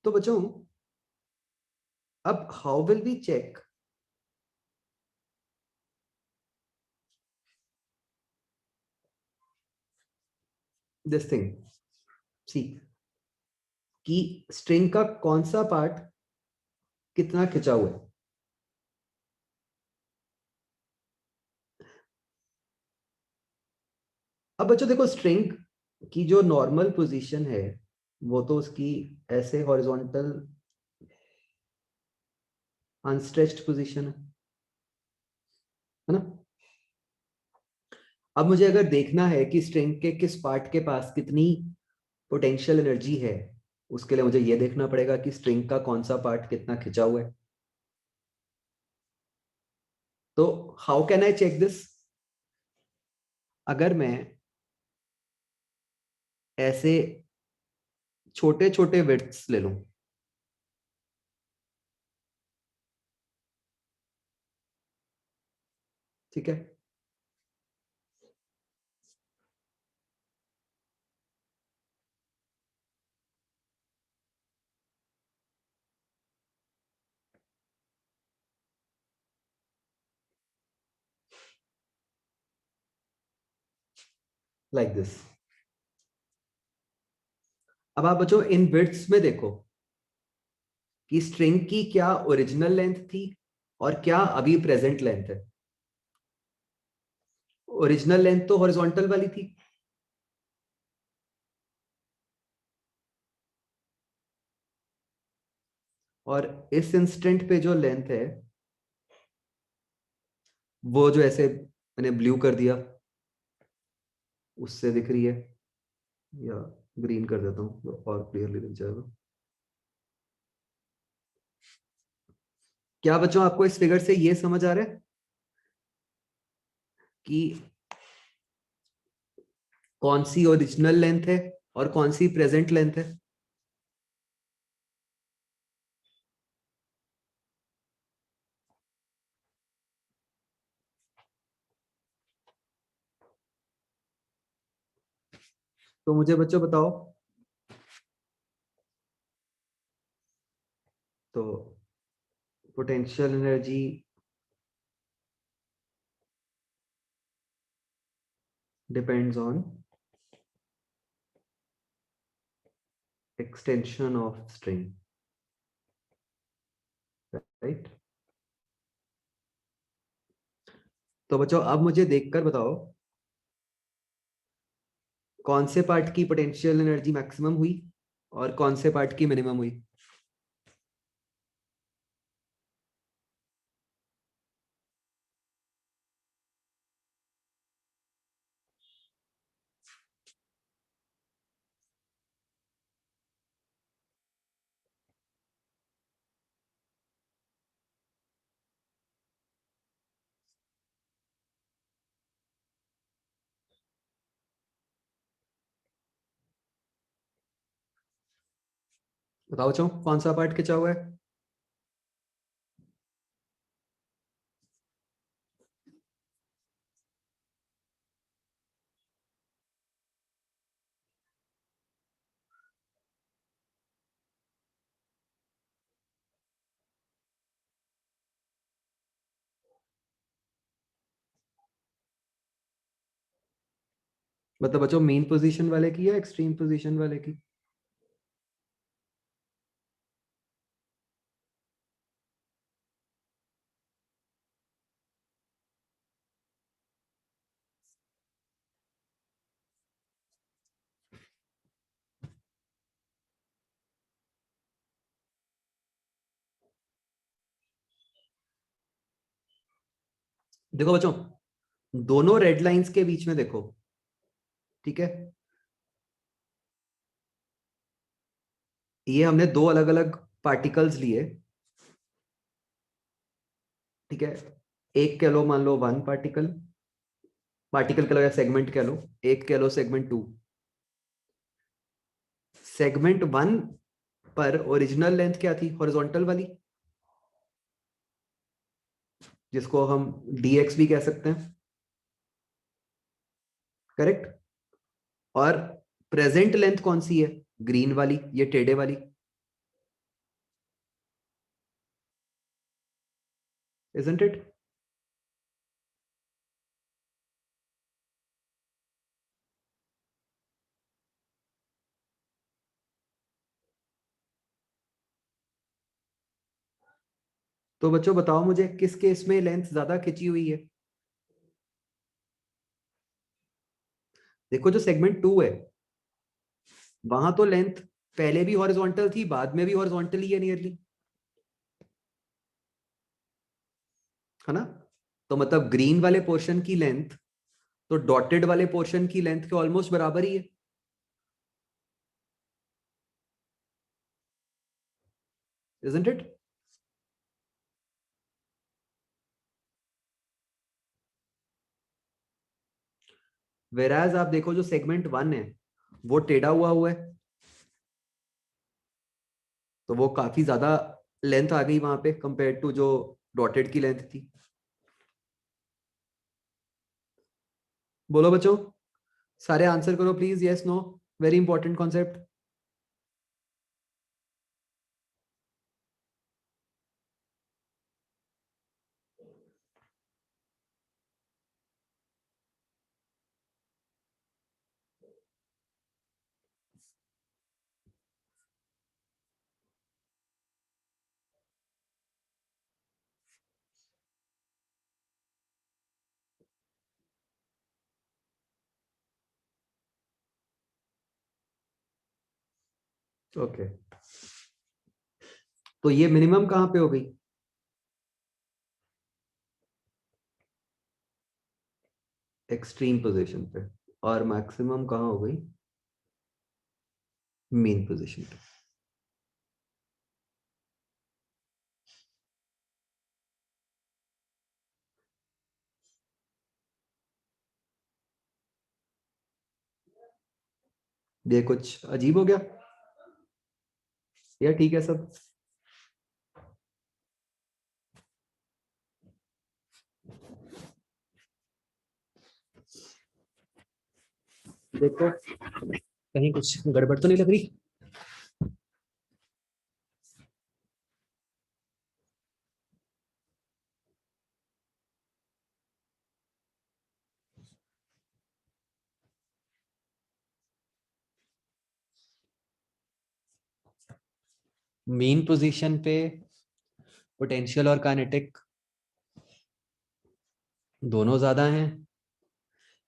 तो बच्चों अब how will we check this thing, see, कि स्ट्रिंग का कौन सा पार्ट कितना खिंचा हुआ है। अब बच्चों देखो, स्ट्रिंग की जो नॉर्मल पोजीशन है वो तो उसकी ऐसे हॉरिजॉन्टल अनस्ट्रेच्ड पोजीशन है ना। अब मुझे अगर देखना है कि स्ट्रिंग के किस पार्ट के पास कितनी पोटेंशियल एनर्जी है, उसके लिए मुझे यह देखना पड़ेगा कि स्ट्रिंग का कौन सा पार्ट कितना खिंचा हुआ है। तो how can I check this? अगर मैं ऐसे छोटे छोटे विड्थ्स ले लूं, ठीक है, लाइक दिस। अब आप बच्चों इन विड्थ्स में देखो कि स्ट्रिंग की क्या ओरिजिनल लेंथ थी और क्या अभी प्रेजेंट लेंथ है। ओरिजिनल लेंथ तो हॉरिजॉन्टल वाली थी, और इस इंस्टेंट पे जो लेंथ है वो जो ऐसे मैंने ब्लू कर दिया उससे दिख रही है, या ग्रीन कर देता हूं तो और क्लियरली दिख जाएगा। क्या बच्चों आपको इस फिगर से ये समझ आ रहा है कि कौन सी ओरिजिनल लेंथ है और कौन सी प्रेजेंट लेंथ है? तो मुझे बच्चों बताओ, तो potential energy depends on extension of string, right? तो बच्चों अब मुझे देखकर बताओ कौन से पार्ट की पोटेंशियल एनर्जी मैक्सिमम हुई और कौन से पार्ट की मिनिमम हुई। बताओ बच्चों कौन सा पार्ट खिंचा हुआ है? मतलब बच्चों मेन पोजीशन वाले की या एक्सट्रीम पोजीशन वाले की? देखो बच्चों, दोनों रेड लाइंस के बीच में देखो, ठीक है, ये हमने दो अलग अलग पार्टिकल्स लिए, ठीक है, एक कह लो मान लो वन पार्टिकल, पार्टिकल कह लो या सेगमेंट कह लो, एक कह low segment to. Segment one पर ओरिजिनल लेंथ क्या थी, हॉरिजॉन्टल वाली, जिसको हम dx भी कह सकते हैं, करेक्ट। और प्रेजेंट लेंथ कौन सी है, ग्रीन वाली, ये टेढ़े वाली, isn't it? तो बच्चों बताओ मुझे किस केस में लेंथ ज्यादा खिंची हुई है। देखो जो सेगमेंट टू है वहां तो लेंथ पहले भी हॉरिजॉन्टल थी, बाद में भी हॉरिजॉन्टल ही है नियरली, है ना। तो मतलब ग्रीन वाले पोर्शन की लेंथ तो डॉटेड वाले पोर्शन की लेंथ के ऑलमोस्ट बराबर ही है, isn't it? Whereas आप देखो जो सेगमेंट वन है वो टेढ़ा हुआ है, तो वो काफी ज्यादा लेंथ आ गई वहां पे कंपेयर टू जो डॉटेड की लेंथ थी। बोलो बच्चों, सारे आंसर करो please, yes no, very important concept. Okay, तो ये मिनिमम कहां पे हो गई, एक्सट्रीम पोजीशन पे, और मैक्सिमम कहां हो गई, मेन पोजीशन पे। ये कुछ अजीब हो गया या ठीक है सब। देखो कहीं कुछ गड़बड़ तो नहीं लग रही। मेन पोजीशन पे पोटेंशियल और काइनेटिक दोनों ज्यादा हैं,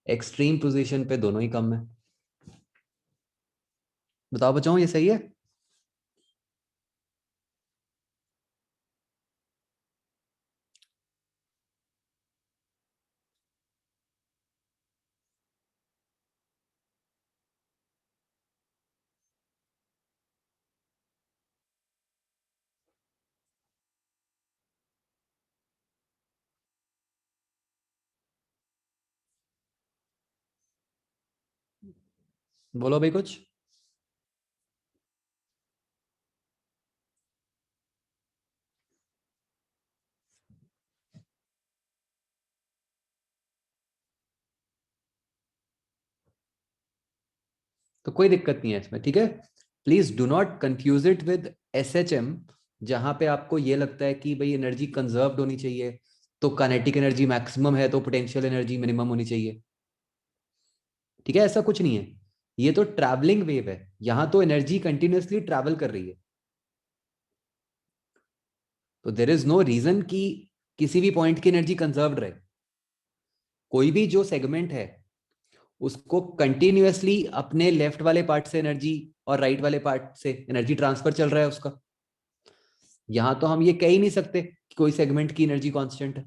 एक्सट्रीम पोजीशन पे दोनों ही कम है। बताओ बच्चों ये सही है। बोलो भाई कुछ। तो कोई दिक्कत नहीं है इसमें, ठीक है। Please do not confuse it with SHM, जहां पे आपको ये लगता है कि भाई एनर्जी कंजर्व्ड होनी चाहिए, तो काइनेटिक एनर्जी मैक्सिमम है तो पोटेंशियल एनर्जी मिनिमम होनी चाहिए, ठीक है। ऐसा कुछ नहीं है, ये तो ट्रैवलिंग वेव है, यहां तो एनर्जी कंटिन्यूअसली ट्रैवल कर रही है। तो देर इज नो रीजन कि किसी भी पॉइंट की एनर्जी कंजर्व्ड रहे। कोई भी जो सेगमेंट है उसको कंटिन्यूअसली अपने लेफ्ट वाले पार्ट से एनर्जी और राइट वाले पार्ट से एनर्जी ट्रांसफर चल रहा है उसका। यहां तो हम ये कह ही नहीं सकते कि कोई सेगमेंट की एनर्जी कांस्टेंट है।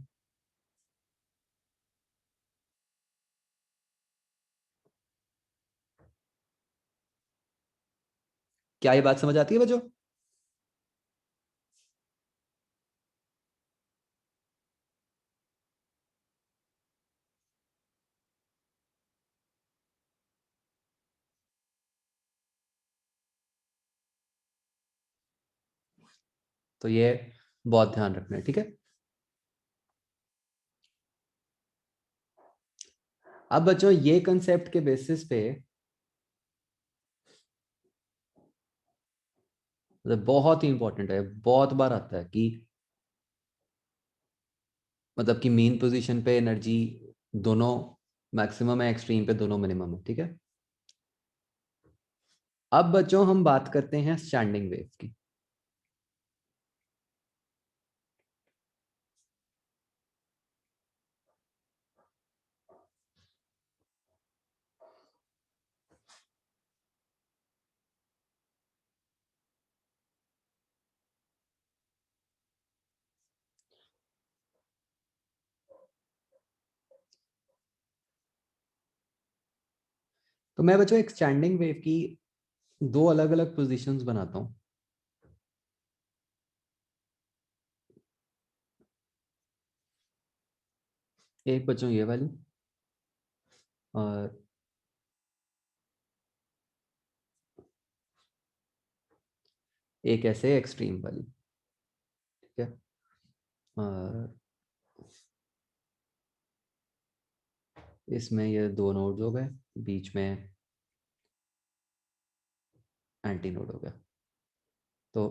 क्या ये बात समझ आती है बच्चों? तो ये बहुत ध्यान रखना है, ठीक है। अब बच्चों ये कंसेप्ट के बेसिस पे मतलब बहुत ही इंपॉर्टेंट है, बहुत बार आता है कि मतलब कि मीन पोजीशन पे एनर्जी दोनों मैक्सिमम है, एक्सट्रीम पे दोनों मिनिमम है, ठीक है। अब बच्चों हम बात करते हैं स्टैंडिंग वेव की। तो मैं बच्चों एक स्टैंडिंग वेव की दो अलग अलग पोजीशंस बनाता हूं। एक बच्चों ये वाली और एक ऐसे एक्सट्रीम वाली, ठीक है। और इसमें ये दो नोड्स हो गए, बीच में एंटी नोड हो गया। तो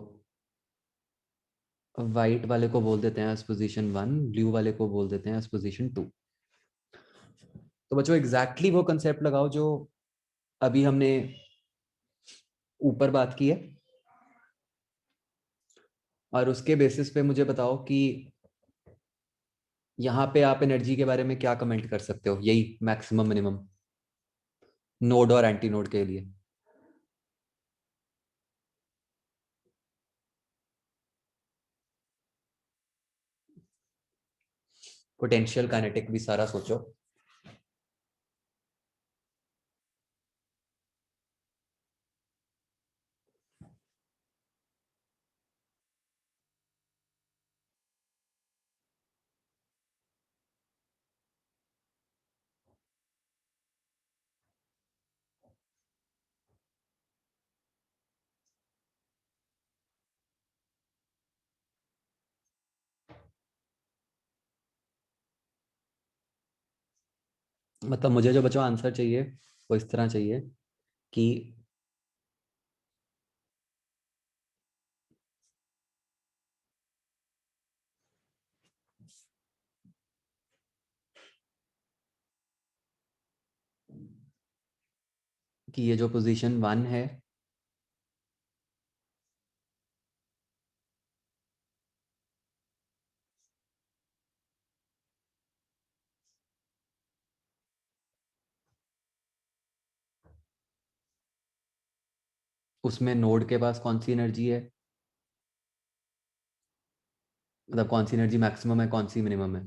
वाइट वाले को बोल देते हैं एज पोजीशन 1, ब्लू वाले को बोल देते हैं एज पोजीशन 2। तो बच्चों एग्जैक्टली वो कंसेप्ट लगाओ जो अभी हमने ऊपर बात की है, और उसके बेसिस पे मुझे बताओ कि यहाँ पे आप एनर्जी के बारे में क्या कमेंट कर सकते हो, यही मैक्सिमम मिनिमम नोड और एंटी नोड के लिए। पोटेंशियल काइनेटिक भी सारा सोचो। मतलब मुझे जो बच्चों आंसर चाहिए वो इस तरह चाहिए कि ये जो पोजीशन 1 है उसमें नोड के पास कौन सी एनर्जी है, मतलब कौन सी एनर्जी मैक्सिमम है, कौन सी मिनिमम है।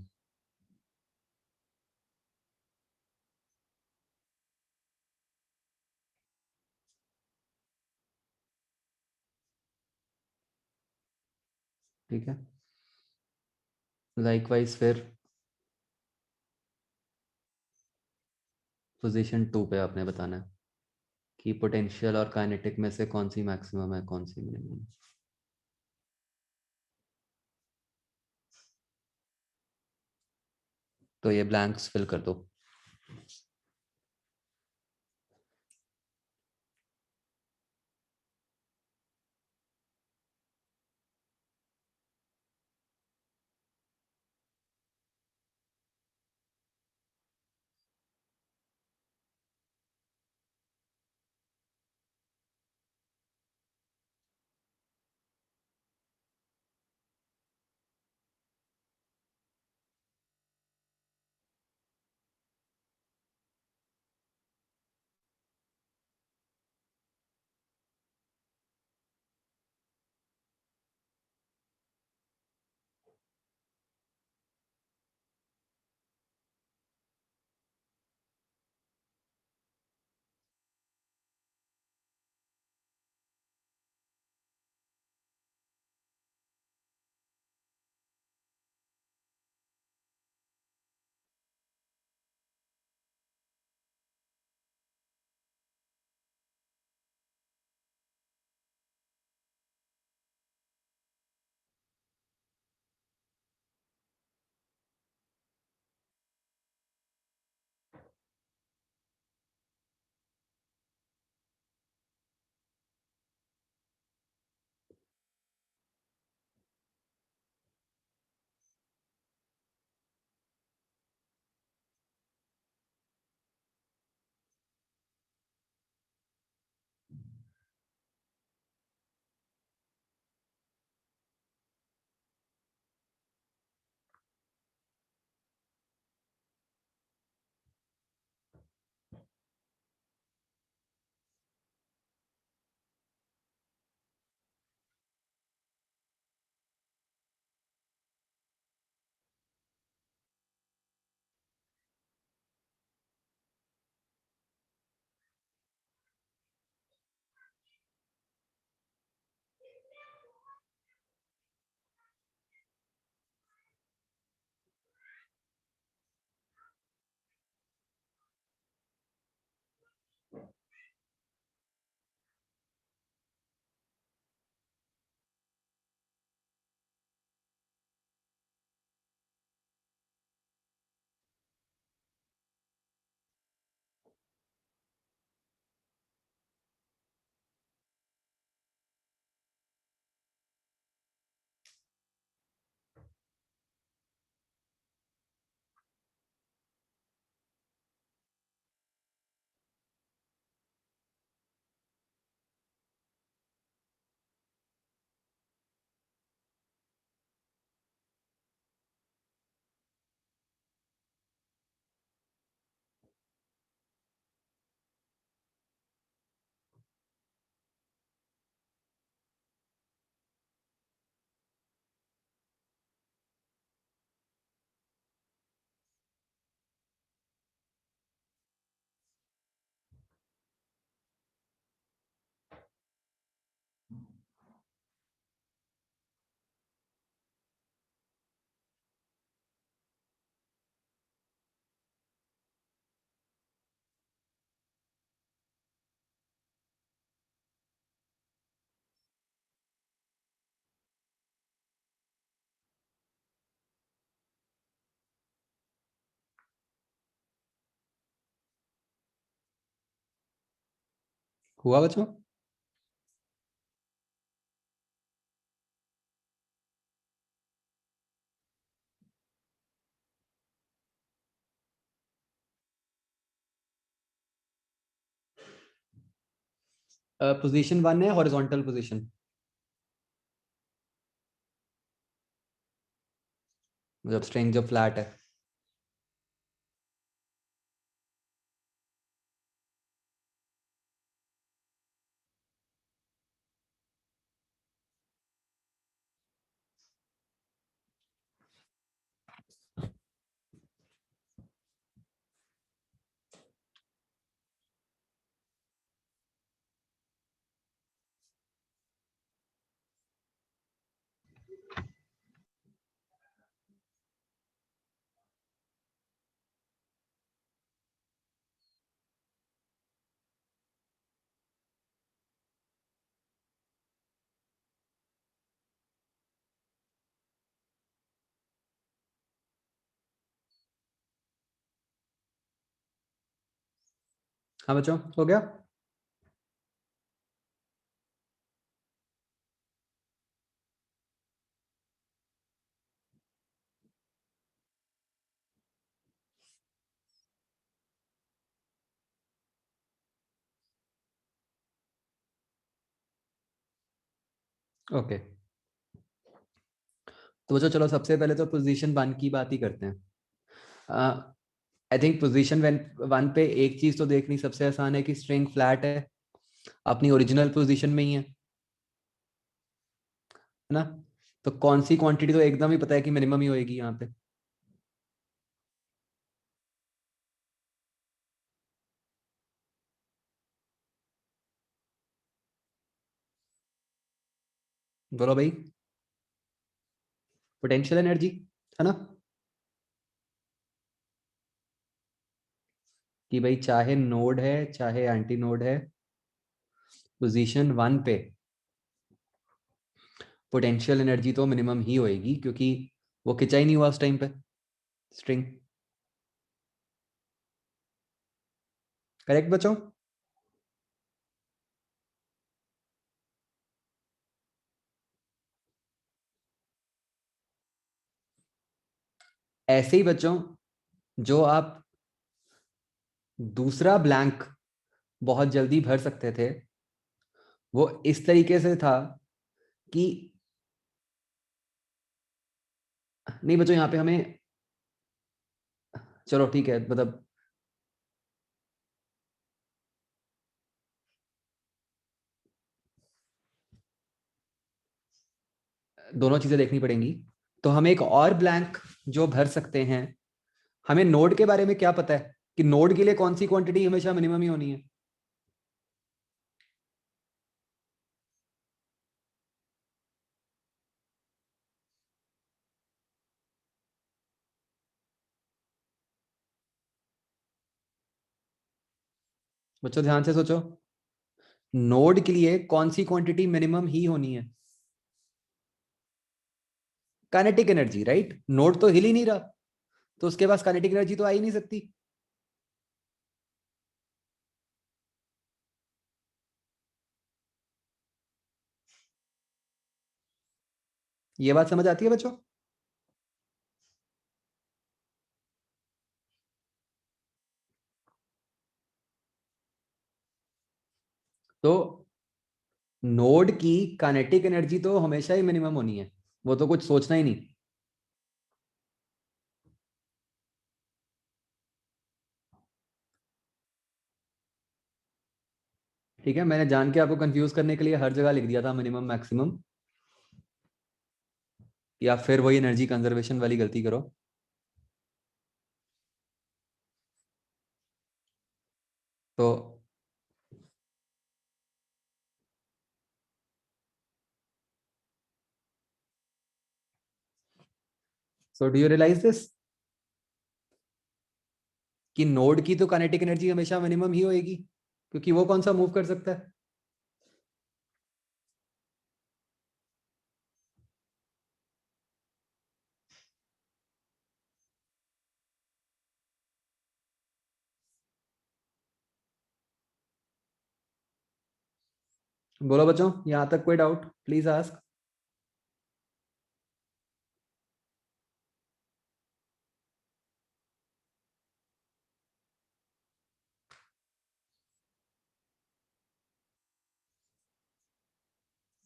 ठीक है। लाइकवाइज फिर पोजीशन 2 पे आपने बताना है कि पोटेंशियल और काइनेटिक में से कौन सी मैक्सिमम है, कौन सी मिनिमम। तो ये ब्लैंक्स फिल कर दो। हुआ बच्चों? पोजीशन 1 है हॉरिजॉन्टल पोजीशन, जब स्ट्रिंग जब फ्लैट है। हाँ बच्चों, हो गया? ओके, तो बच्चों चलो सबसे पहले तो पोजीशन 1 की बात ही करते हैं। आई थिंक पोजीशन 1 पे एक चीज तो देखनी सबसे आसान है कि स्ट्रिंग फ्लैट है, अपनी ओरिजिनल पोजीशन में ही है ना? तो कौन सी क्वांटिटी तो एकदम ही पता है कि मिनिमम ही होएगी यहाँ पे। बोलो भाई, पोटेंशियल एनर्जी, है ना? कि भाई चाहे नोड है चाहे एंटी नोड है, पोजीशन 1 पे पोटेंशियल एनर्जी तो मिनिमम ही होएगी, क्योंकि वो खिंचा ही नहीं हुआ उस टाइम पे स्ट्रिंग। करेक्ट बच्चों? ऐसे ही बच्चों, जो आप दूसरा ब्लैंक बहुत जल्दी भर सकते थे, वो इस तरीके से था कि नहीं बच्चों, यहाँ पे हमें, चलो ठीक है, मतलब दोनों चीजें देखनी पड़ेंगी। तो हम एक और ब्लैंक जो भर सकते हैं, हमें नोड के बारे में क्या पता है कि नोड के लिए कौन सी क्वांटिटी हमेशा मिनिमम ही होनी है? बच्चों ध्यान से सोचो, नोड के लिए कौन सी क्वांटिटी मिनिमम ही होनी है? Kinetic energy, right? नोड तो हिल ही नहीं रहा, तो उसके पास काइनेटिक एनर्जी तो आ ही नहीं सकती। ये बात समझ आती है बच्चों? तो नोड की काइनेटिक एनर्जी तो हमेशा ही मिनिमम होनी है, वो तो कुछ सोचना ही नहीं। ठीक है, मैंने जान के आपको कंफ्यूज करने के लिए हर जगह लिख दिया था मिनिमम मैक्सिमम, या फिर वही एनर्जी कंजर्वेशन वाली गलती करो। तो so do you realise this कि नोड की तो काइनेटिक एनर्जी हमेशा मिनिमम ही होएगी, क्योंकि वो कौन सा मूव कर सकता है? बोलो बच्चों, यहां तक कोई डाउट प्लीज आस्क।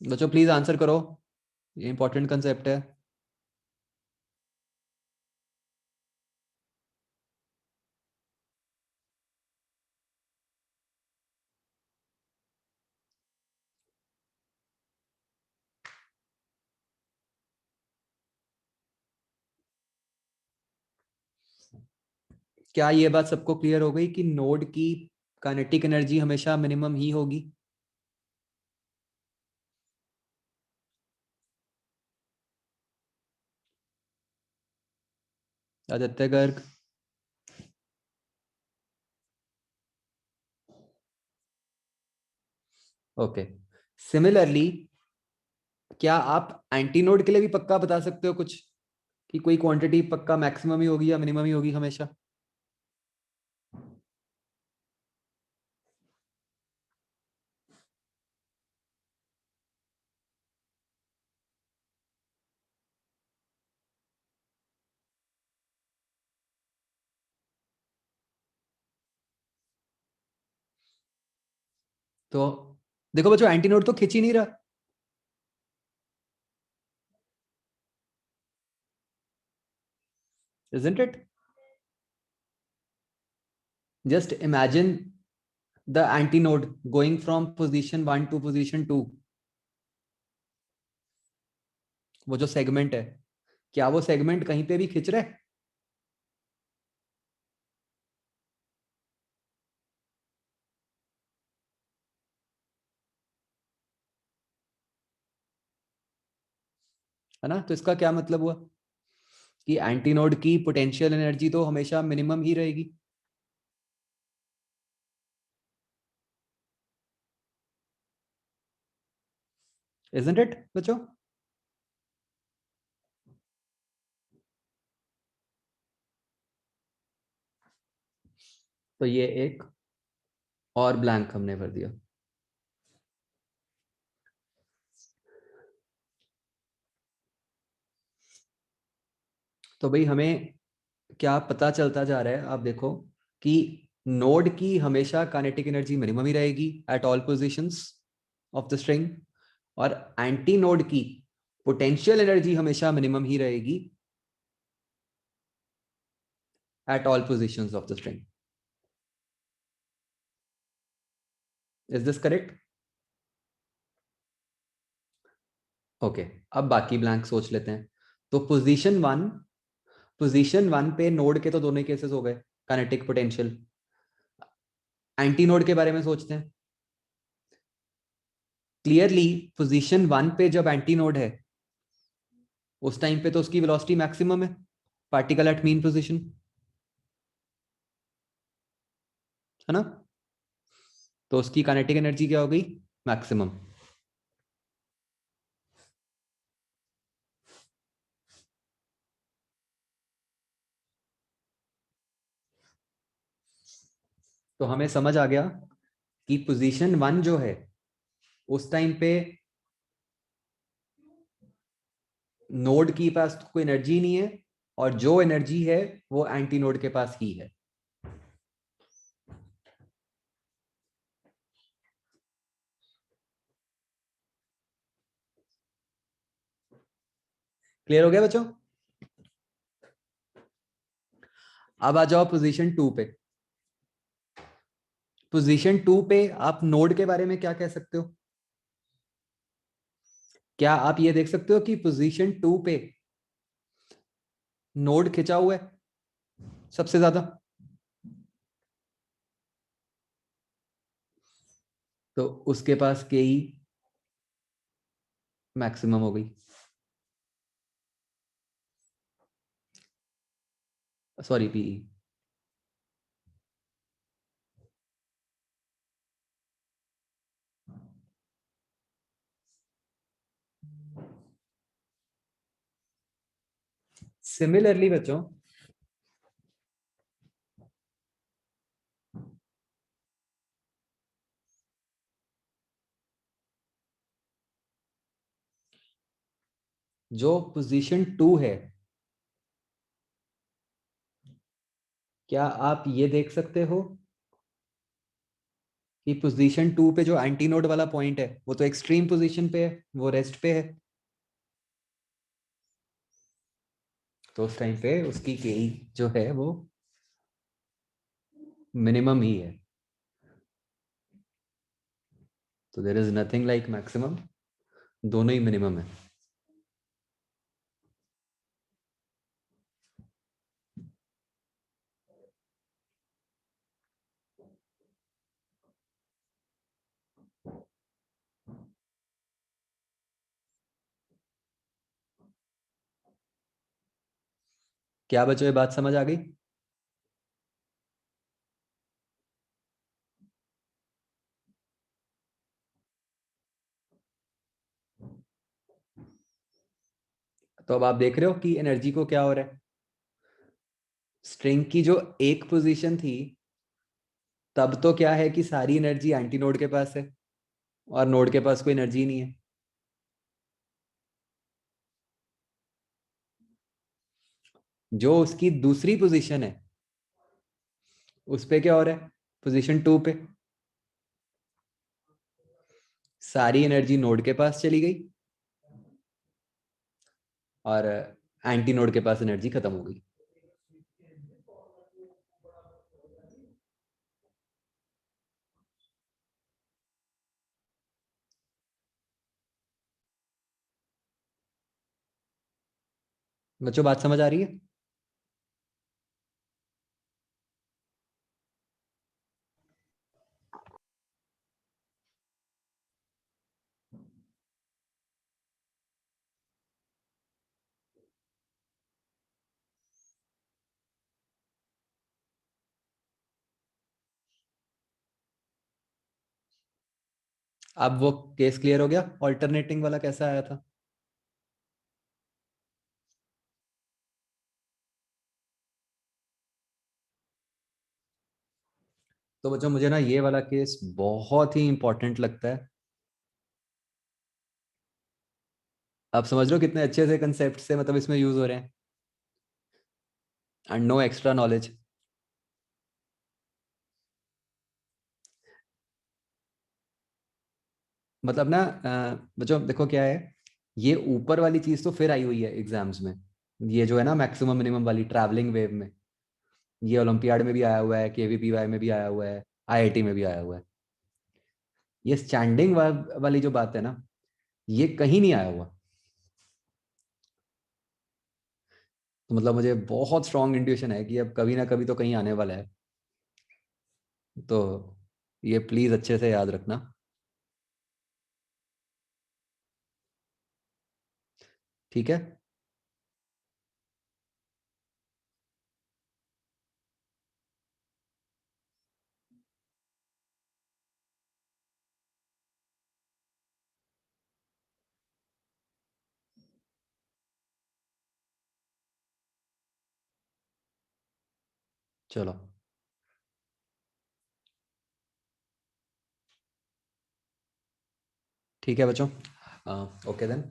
बच्चों प्लीज आंसर करो, ये इंपॉर्टेंट कंसेप्ट है। क्या ये बात सबको क्लियर हो गई कि नोड की काइनेटिक एनर्जी हमेशा मिनिमम ही होगी? आदित्य गर्ग, ओके। सिमिलरली क्या आप एंटीनोड के लिए भी पक्का बता सकते हो कुछ, कि कोई क्वांटिटी पक्का मैक्सिमम ही होगी या मिनिमम ही होगी हमेशा? तो देखो बच्चों, एंटीनोड तो खिंच ही नहीं रहा। Isn't it? Just imagine the antinode going from position 1 to position 2. वो जो सेगमेंट है, क्या वो सेगमेंट कहीं पे भी खिंच रहा है ना? तो इसका क्या मतलब हुआ कि एंटीनोड की पोटेंशियल एनर्जी तो हमेशा मिनिमम ही रहेगी। Isn't it बच्चों? तो ये एक और ब्लैंक हमने भर दिया। तो भाई हमें क्या पता चलता जा रहा है, आप देखो कि नोड की हमेशा काइनेटिक एनर्जी मिनिमम ही रहेगी at all positions of the string, और एंटी नोड की पोटेंशियल एनर्जी हमेशा मिनिमम ही रहेगी at all positions of the string. Is this correct? Okay, अब बाकी ब्लैंक सोच लेते हैं। तो पोजीशन वन पे नोड के तो दोनों ही केसेस हो गए, काइनेटिक पोटेंशियल। एंटी नोड के बारे में सोचते हैं। क्लियरली पोजीशन 1 पे जब एंटी नोड है उस टाइम पे तो उसकी वेलोसिटी मैक्सिमम है, पार्टिकल एट मीन पोजीशन, है ना? तो उसकी काइनेटिक एनर्जी क्या हो गई? मैक्सिमम। तो हमें समझ आ गया कि पोजीशन 1 जो है उस टाइम पे नोड के पास कोई एनर्जी नहीं है, और जो एनर्जी है वो एंटी नोड के पास ही है। क्लियर हो गया बच्चों? अब आ जाओ पोजीशन 2 पे। पोजीशन 2 पे आप नोड के बारे में क्या कह सकते हो? क्या आप ये देख सकते हो कि पोजीशन 2 पे नोड खिंचा हुआ है सबसे ज्यादा? तो उसके पास के ई मैक्सिमम हो गई, सॉरी पीई। सिमिलरली बच्चों, जो पोजीशन 2 है, क्या आप ये देख सकते हो कि पोजीशन 2 पे जो एंटी नोड वाला पॉइंट है वो तो एक्सट्रीम पोजीशन पे है, वो रेस्ट पे है, तो उस टाइम पे उसकी के जो है वो मिनिमम ही है। तो there is nothing like maximum, दोनों ही मिनिमम है। क्या बच्चों, ये बात समझ आ गई? तो अब आप देख रहे हो कि एनर्जी को क्या हो रहा है। स्ट्रिंग की जो एक पोजीशन थी, तब तो क्या है कि सारी एनर्जी एंटी नोड के पास है और नोड के पास कोई एनर्जी नहीं है। जो उसकी दूसरी पोजीशन है उस पे क्या हो रहा है, पोजीशन 2 पे सारी एनर्जी नोड के पास चली गई और एंटी नोड के पास एनर्जी खत्म हो गई। बच्चों बात समझ आ रही है? अब वो केस क्लियर हो गया, ऑल्टरनेटिंग वाला कैसा आया था? तो बच्चों मुझे ना ये वाला केस बहुत ही इंपॉर्टेंट लगता है। आप समझ लो कितने अच्छे से कंसेप्ट से मतलब इसमें यूज हो रहे हैं, एंड नो एक्स्ट्रा नॉलेज। मतलब ना बच्चों देखो क्या है, ये ऊपर वाली चीज तो फिर आई हुई है एग्जाम्स में। ये जो है ना मैक्सिमम मिनिमम वाली ट्रैवलिंग वेव में, ये ओलंपियाड में भी आया हुआ है, केवीपीवाई में भी आया हुआ है, आईआईटी में भी आया हुआ है। ये स्टैंडिंग वाली जो बात है ना, ये कहीं नहीं आया हुआ। तो मतलब मुझे बहुत स्ट्रांग इंट्यूशन है कि अब कभी ना कभी तो कहीं आने वाला है। तो ये प्लीज अच्छे से याद रखना। ठीक है। चलो ठीक है बच्चों, ओके देन।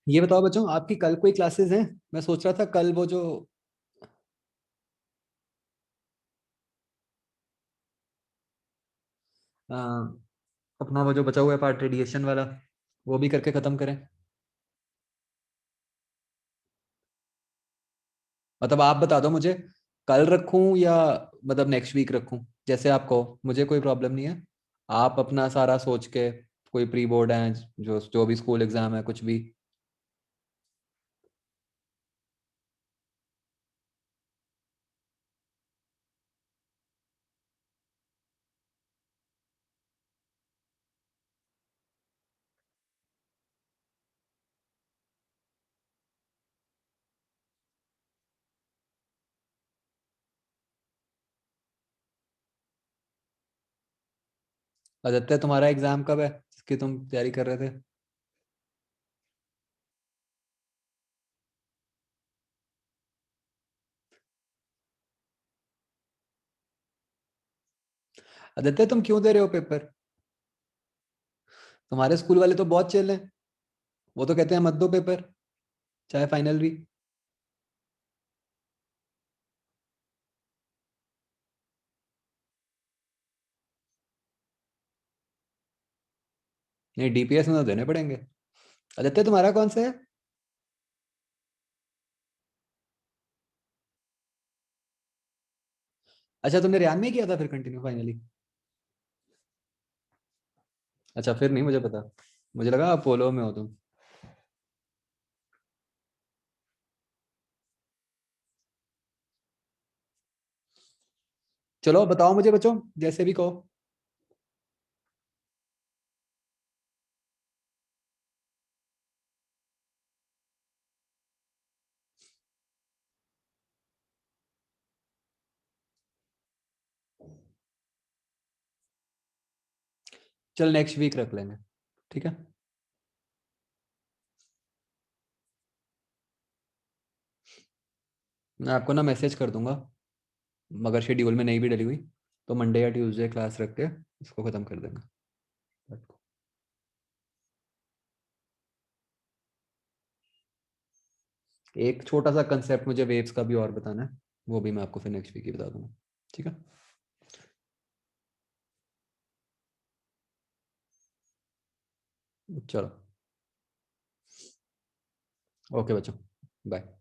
ये बताओ बच्चों, आपकी कल कोई क्लासेस हैं? मैं सोच रहा था कल वो जो अ, अपना वो जो बचा हुआ है पार्ट रेडिएशन वाला, वो भी करके खत्म करें। मतलब आप बता दो मुझे, कल रखूं या मतलब नेक्स्ट वीक रखूं, जैसे आप कहो, मुझे कोई प्रॉब्लम नहीं है। आप अपना सारा सोच के, कोई प्री बोर्ड है, जो जो भी स्कूल एग्जाम है, कुछ भी। आदित्य तुम्हारा एग्जाम कब है जिसकी तुम तैयारी कर रहे थे? आदित्य तुम क्यों दे रहे हो पेपर? तुम्हारे स्कूल वाले तो बहुत चिल हैं। वो तो कहते हैं मत दो पेपर, चाहे फाइनल भी। नहीं, डीपीएस में तो देने पड़ेंगे। आदित्य तुम्हारा कौन सा है? अच्छा, तुमने रियान में ही किया था फिर कंटिन्यू फाइनली? अच्छा, फिर नहीं मुझे पता, मुझे लगा अपोलो में हो तुम। चलो बताओ मुझे बच्चों, जैसे भी कहो। चल नेक्स्ट वीक रख लेंगे, ठीक है। मैं आपको ना मैसेज कर दूंगा, मगर शेड्यूल में नहीं भी डली हुई तो मंडे या ट्यूसडे क्लास रख के इसको खत्म कर देंगे। एक छोटा सा कंसेप्ट मुझे वेव्स का भी और बताना है, वो भी मैं आपको फिर नेक्स्ट वीक ही बता दूंगा, ठीक है। चलो, ओके बच्चों, बाय।